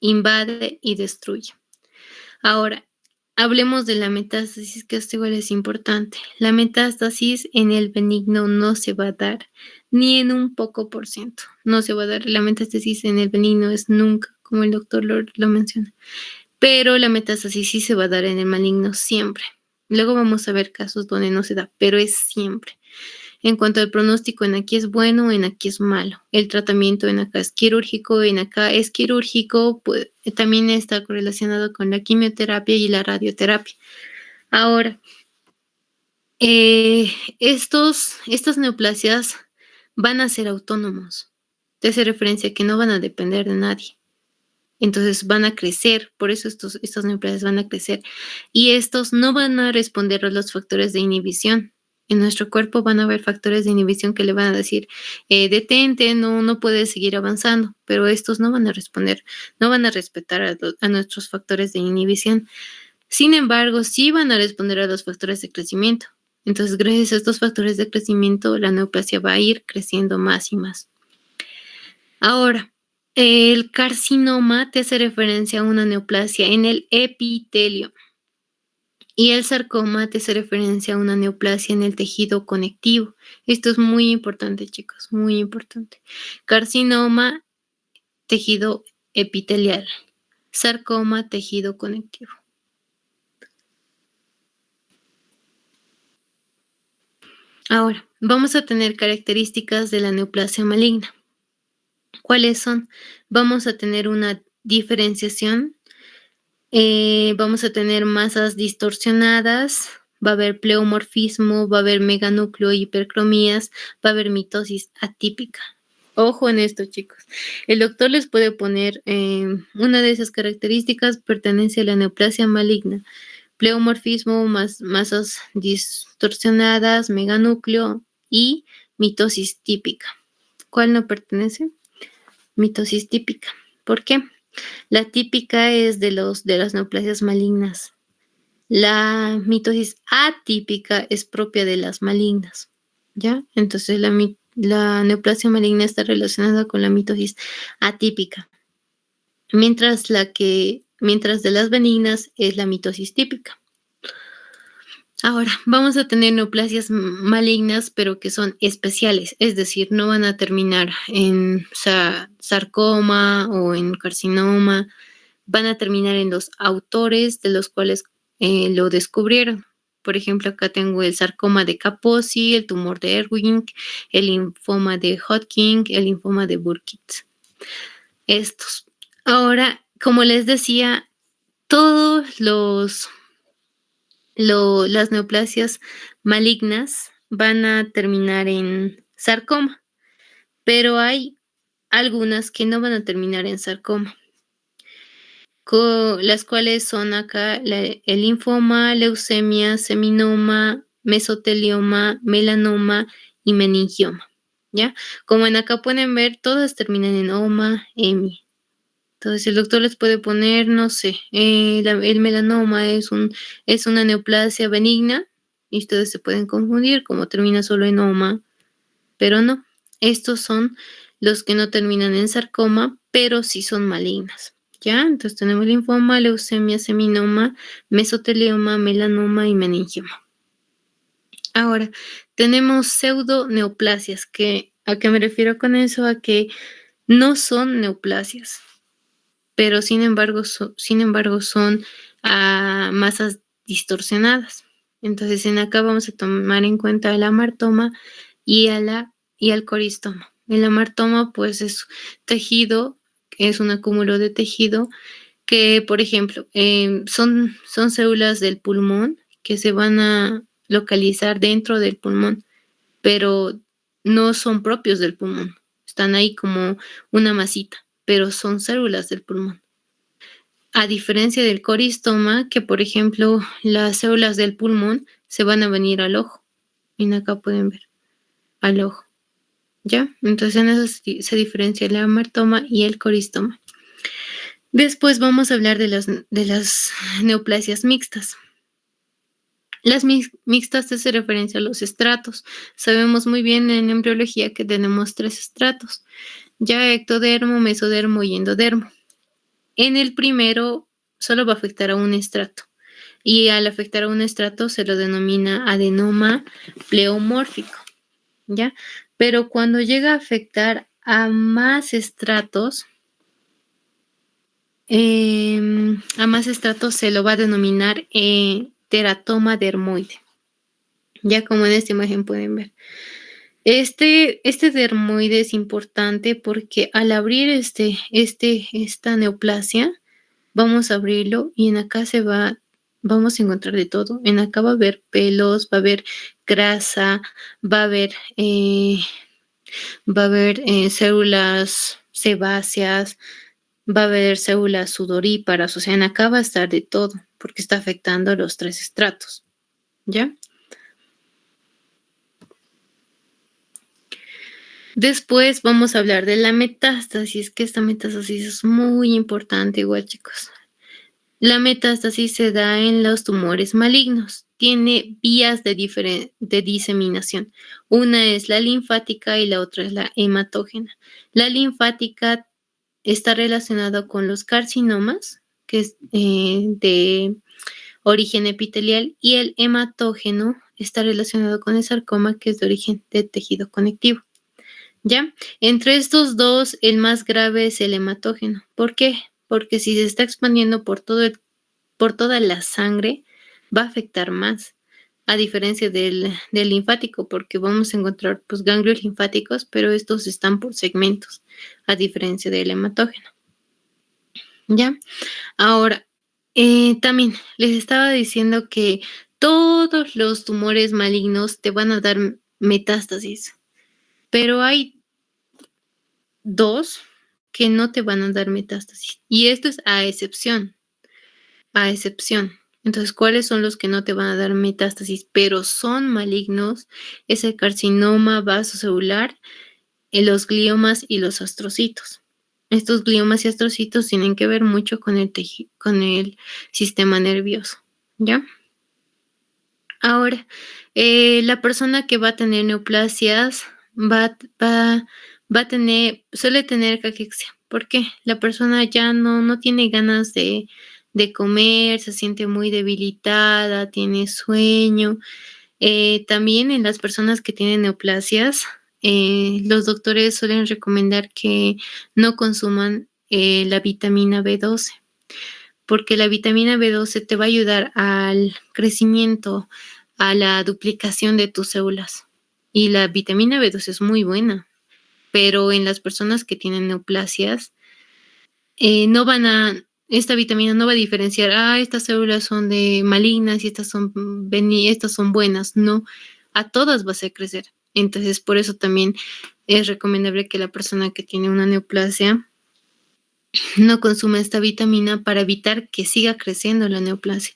invade y destruye. Ahora, Hablemos de la metástasis, que esto igual es importante. La metástasis en el benigno no se va a dar ni en un poco por ciento. No se va a dar. La metástasis en el benigno es nunca, como el doctor lo menciona. Pero la metástasis sí se va a dar en el maligno siempre. Luego vamos a ver casos donde no se da, pero es siempre. En cuanto al pronóstico, en aquí es bueno, en aquí es malo. El tratamiento en acá es quirúrgico, en acá es quirúrgico, pues también está correlacionado con la quimioterapia y la radioterapia. Ahora, estas neoplasias van a ser autónomos. Te hace referencia a que no van a depender de nadie. Entonces van a crecer, por eso estas neoplasias van a crecer. Y estos no van a responder a los factores de inhibición. En nuestro cuerpo van a haber factores de inhibición que le van a decir, detente, no puedes seguir avanzando, pero estos no van a responder, no van a respetar a nuestros factores de inhibición. Sin embargo, sí van a responder a los factores de crecimiento. Entonces, gracias a estos factores de crecimiento, la neoplasia va a ir creciendo más y más. Ahora, el carcinoma te hace referencia a una neoplasia en el epitelio. Y el sarcoma te hace referencia a una neoplasia en el tejido conectivo. Esto es muy importante, chicos, muy importante. Carcinoma, tejido epitelial. Sarcoma, tejido conectivo. Ahora, vamos a tener características de la neoplasia maligna. ¿Cuáles son? Vamos a tener una diferenciación, vamos a tener masas distorsionadas, va a haber pleomorfismo, va a haber meganúcleo, hipercromías, va a haber mitosis atípica. Ojo en esto, chicos. El doctor les puede poner una de esas características pertenece a la neoplasia maligna. Pleomorfismo, masas distorsionadas, meganúcleo y mitosis típica. ¿Cuál no pertenece? Mitosis típica. ¿Por qué? La típica es de las neoplasias malignas. La mitosis atípica es propia de las malignas, ¿ya? Entonces la neoplasia maligna está relacionada con la mitosis atípica, mientras de las benignas es la mitosis típica. Ahora, vamos a tener neoplasias malignas, pero que son especiales, es decir, no van a terminar en sarcoma o en carcinoma, van a terminar en los autores de los cuales lo descubrieron. Por ejemplo, acá tengo el sarcoma de Kaposi, el tumor de Ewing, el linfoma de Hodgkin, el linfoma de Burkitt. Estos. Ahora, como les decía, todos las neoplasias malignas van a terminar en sarcoma, pero hay algunas que no van a terminar en sarcoma, las cuales son acá el linfoma, leucemia, seminoma, mesotelioma, melanoma y meningioma, ¿ya? Como en acá pueden ver, todas terminan en oma, emi. Entonces el doctor les puede poner, no sé, el melanoma es una neoplasia benigna y ustedes se pueden confundir como termina solo en oma, pero no. Estos son los que no terminan en sarcoma, pero sí son malignas, ¿ya? Entonces tenemos linfoma, leucemia, seminoma, mesotelioma, melanoma y meningioma. Ahora, tenemos pseudoneoplasias, ¿a qué me refiero con eso? A que no son neoplasias, pero sin embargo son masas distorsionadas. Entonces en acá vamos a tomar en cuenta el amartoma y al coristoma. El amartoma pues es tejido, es un acúmulo de tejido que, por ejemplo, son células del pulmón que se van a localizar dentro del pulmón, pero no son propios del pulmón. Están ahí como una masita, pero son células del pulmón. A diferencia del coristoma, que por ejemplo las células del pulmón se van a venir al ojo. Y acá pueden ver, al ojo. ¿Ya? Entonces en eso se diferencia el amartoma y el coristoma. Después vamos a hablar de las neoplasias mixtas. Las mixtas se hace referencia a los estratos. Sabemos muy bien en embriología que tenemos 3 estratos, ya ectodermo, mesodermo y endodermo. En el primero solo va a afectar a un estrato. y al afectar a un estrato se lo denomina adenoma pleomórfico, ¿ya? Pero cuando llega a afectar a más estratos, se lo va a denominar teratoma dermoide, ya como en esta imagen pueden ver. Este dermoide es importante porque al abrir esta neoplasia, vamos a abrirlo y en acá vamos a encontrar de todo. En acá va a haber pelos, va a haber grasa, va a haber, células sebáceas, va a haber células sudoríparas, o sea, en acá va a estar de todo porque está afectando los 3 estratos, ¿ya? Después vamos a hablar de la metástasis, que esta metástasis es muy importante igual, chicos. La metástasis se da en los tumores malignos. Tiene vías de diseminación. Una es la linfática y la otra es la hematógena. La linfática está relacionada con los carcinomas, que es de origen epitelial, y el hematógeno está relacionado con el sarcoma, que es de origen de tejido conectivo. ¿Ya? Entre estos dos, el más grave es el hematógeno. ¿Por qué? Porque si se está expandiendo por toda la sangre, va a afectar más, a diferencia del linfático, porque vamos a encontrar pues, ganglios linfáticos, pero estos están por segmentos, a diferencia del hematógeno. ¿Ya? Ahora, también les estaba diciendo que todos los tumores malignos te van a dar metástasis, pero hay 2 que no te van a dar metástasis. Y esto es a excepción. A excepción. Entonces, ¿cuáles son los que no te van a dar metástasis, pero son malignos? Es el carcinoma vasocelular, los gliomas y los astrocitos. Estos gliomas y astrocitos tienen que ver mucho con el sistema nervioso, ¿ya? Ahora, la persona que va a tener neoplasias suele tener caquexia. ¿Por qué? La persona ya no tiene ganas de comer, se siente muy debilitada, tiene sueño. También en las personas que tienen neoplasias, los doctores suelen recomendar que no consuman la vitamina B12, porque la vitamina B12 te va a ayudar al crecimiento, a la duplicación de tus células. Y la vitamina B12 es muy buena, pero en las personas que tienen neoplasias, esta vitamina no va a diferenciar, estas células son de malignas y estas son buenas. No, a todas va a hacer crecer. Entonces, por eso también es recomendable que la persona que tiene una neoplasia no consuma esta vitamina para evitar que siga creciendo la neoplasia.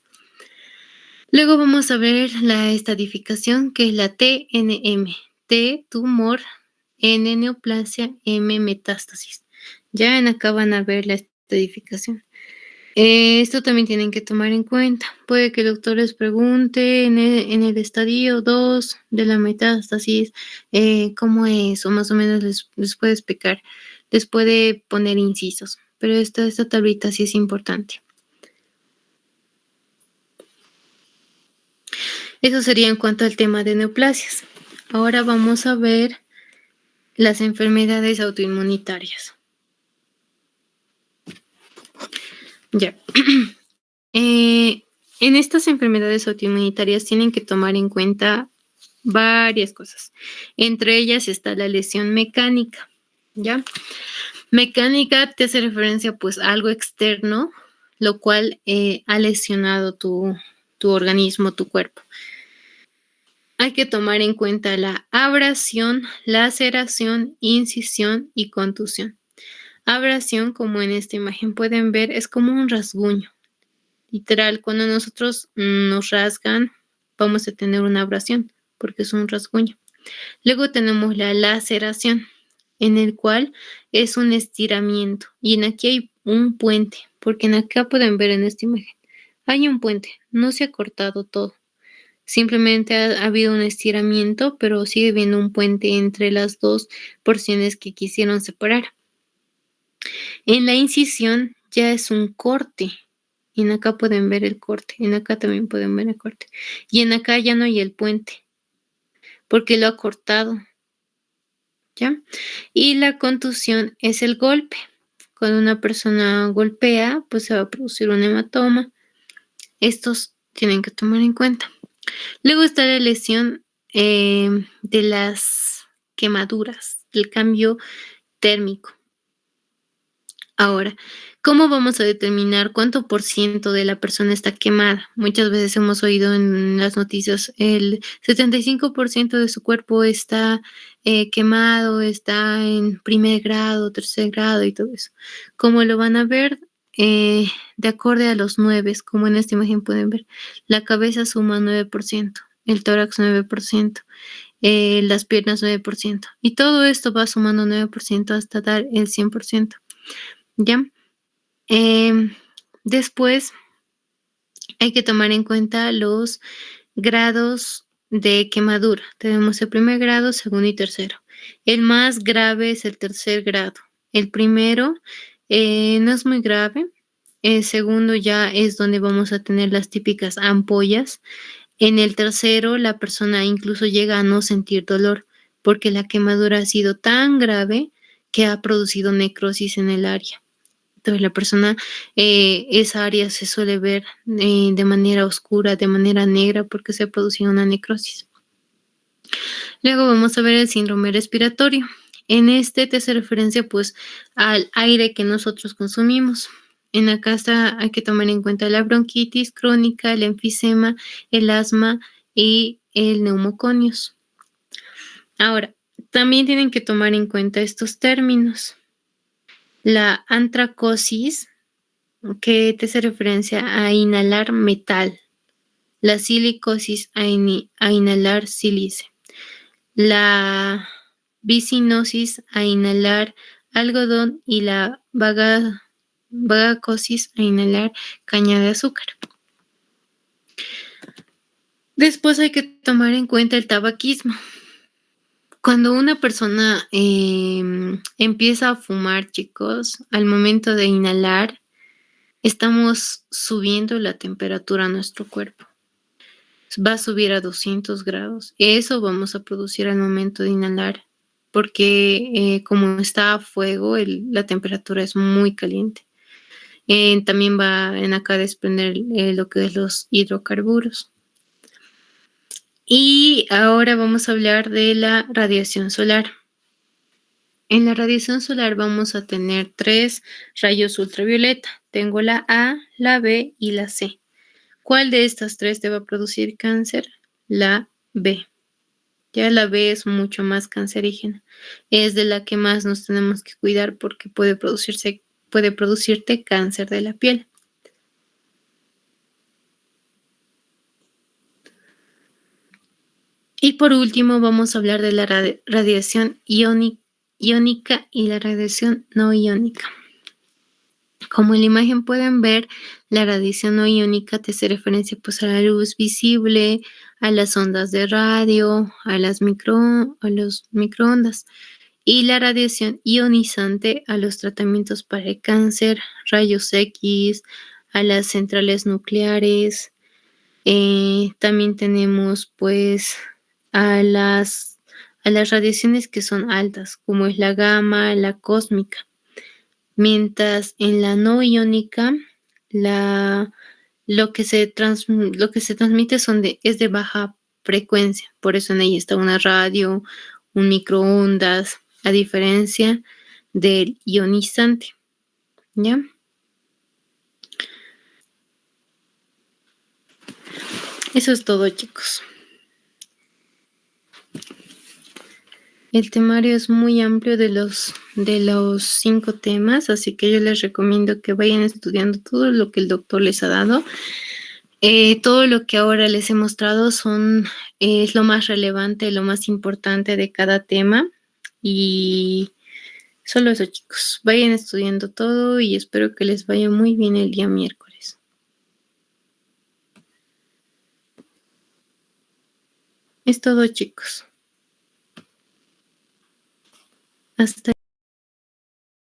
Luego vamos a ver la estadificación, que es la TNM. T, tumor, N, neoplasia, M, metástasis. Ya en acá van a ver la estadificación. Esto también tienen que tomar en cuenta. Puede que el doctor les pregunte en el estadio 2 de la metástasis cómo es, o más o menos les puede explicar, les puede poner incisos, pero esta tablita sí es importante. Eso sería en cuanto al tema de neoplasias. Ahora vamos a ver las enfermedades autoinmunitarias. Ya. En estas enfermedades autoinmunitarias tienen que tomar en cuenta varias cosas. Entre ellas está la lesión mecánica, ¿ya? Mecánica te hace referencia pues a algo externo, lo cual ha lesionado tu organismo, tu cuerpo. Hay que tomar en cuenta la abrasión, laceración, incisión y contusión. Abrasión, como en esta imagen pueden ver, es como un rasguño. Literal, cuando nosotros nos rasgan, vamos a tener una abrasión, porque es un rasguño. Luego tenemos la laceración, en el cual es un estiramiento. Y en aquí hay un puente, porque en acá pueden ver en esta imagen, hay un puente, no se ha cortado todo. Simplemente ha habido un estiramiento, pero sigue habiendo un puente entre las dos porciones que quisieron separar. En la incisión ya es un corte Y en acá pueden ver el corte. En acá también pueden ver el corte. Y en acá ya no hay el puente, porque lo ha cortado. ¿Ya? Y la contusión es el golpe. Cuando una persona golpea, pues se va a producir un hematoma. Estos tienen que tomar en cuenta. Luego está la lesión de las quemaduras, el cambio térmico. Ahora, ¿cómo vamos a determinar cuánto por ciento de la persona está quemada? Muchas veces hemos oído en las noticias el 75% de su cuerpo está quemado, está en primer grado, tercer grado y todo eso. ¿Cómo lo van a ver? De acorde a los 9, como en esta imagen pueden ver, la cabeza suma 9%, el tórax 9%, las piernas 9%, y todo esto va sumando 9% hasta dar el 100%. ¿Ya? Después hay que tomar en cuenta los grados de quemadura. Tenemos el primer grado, segundo y tercero. El más grave es el tercer grado. El primero no es muy grave. El segundo ya es donde vamos a tener las típicas ampollas. En el tercero, la persona incluso llega a no sentir dolor porque la quemadura ha sido tan grave que ha producido necrosis en el área. Entonces la persona, esa área se suele ver de manera oscura, de manera negra, porque se ha producido una necrosis. Luego vamos a ver el síndrome respiratorio. En este te hace referencia pues al aire que nosotros consumimos. En acá hay que tomar en cuenta la bronquitis crónica, el enfisema, el asma y el neumoconios. Ahora, también tienen que tomar en cuenta estos términos. La antracosis, que te hace referencia a inhalar metal, la silicosis a inhalar sílice, la bisinosis a inhalar algodón y la vagacosis a inhalar caña de azúcar. Después hay que tomar en cuenta el tabaquismo. Cuando una persona empieza a fumar, chicos, al momento de inhalar, estamos subiendo la temperatura a nuestro cuerpo. Va a subir a 200 grados. Eso vamos a producir al momento de inhalar, porque como está a fuego, la temperatura es muy caliente. También va en acá a desprender lo que es los hidrocarburos. Y ahora vamos a hablar de la radiación solar. En la radiación solar vamos a tener 3 rayos ultravioleta. Tengo la A, la B y la C. ¿Cuál de estas 3 te va a producir cáncer? La B. Ya la B es mucho más cancerígena. Es de la que más nos tenemos que cuidar porque puede producirte cáncer de la piel. Y por último vamos a hablar de la radiación iónica y la radiación no iónica. Como en la imagen pueden ver, la radiación no iónica te hace referencia pues a la luz visible, a las ondas de radio, a los microondas, y la radiación ionizante a los tratamientos para el cáncer, rayos X, a las centrales nucleares. También tenemos pues a las radiaciones que son altas, como es la gamma, la cósmica. Mientras en la no iónica, lo que se transmite es de baja frecuencia. Por eso en ella está una radio, un microondas, a diferencia del ionizante. ¿Ya? Eso es todo, chicos. El temario es muy amplio de los 5 temas, así que yo les recomiendo que vayan estudiando todo lo que el doctor les ha dado. Todo lo que ahora les he mostrado es lo más relevante, lo más importante de cada tema. Y solo eso, chicos. Vayan estudiando todo y espero que les vaya muy bien el día miércoles. Es todo, chicos. Hasta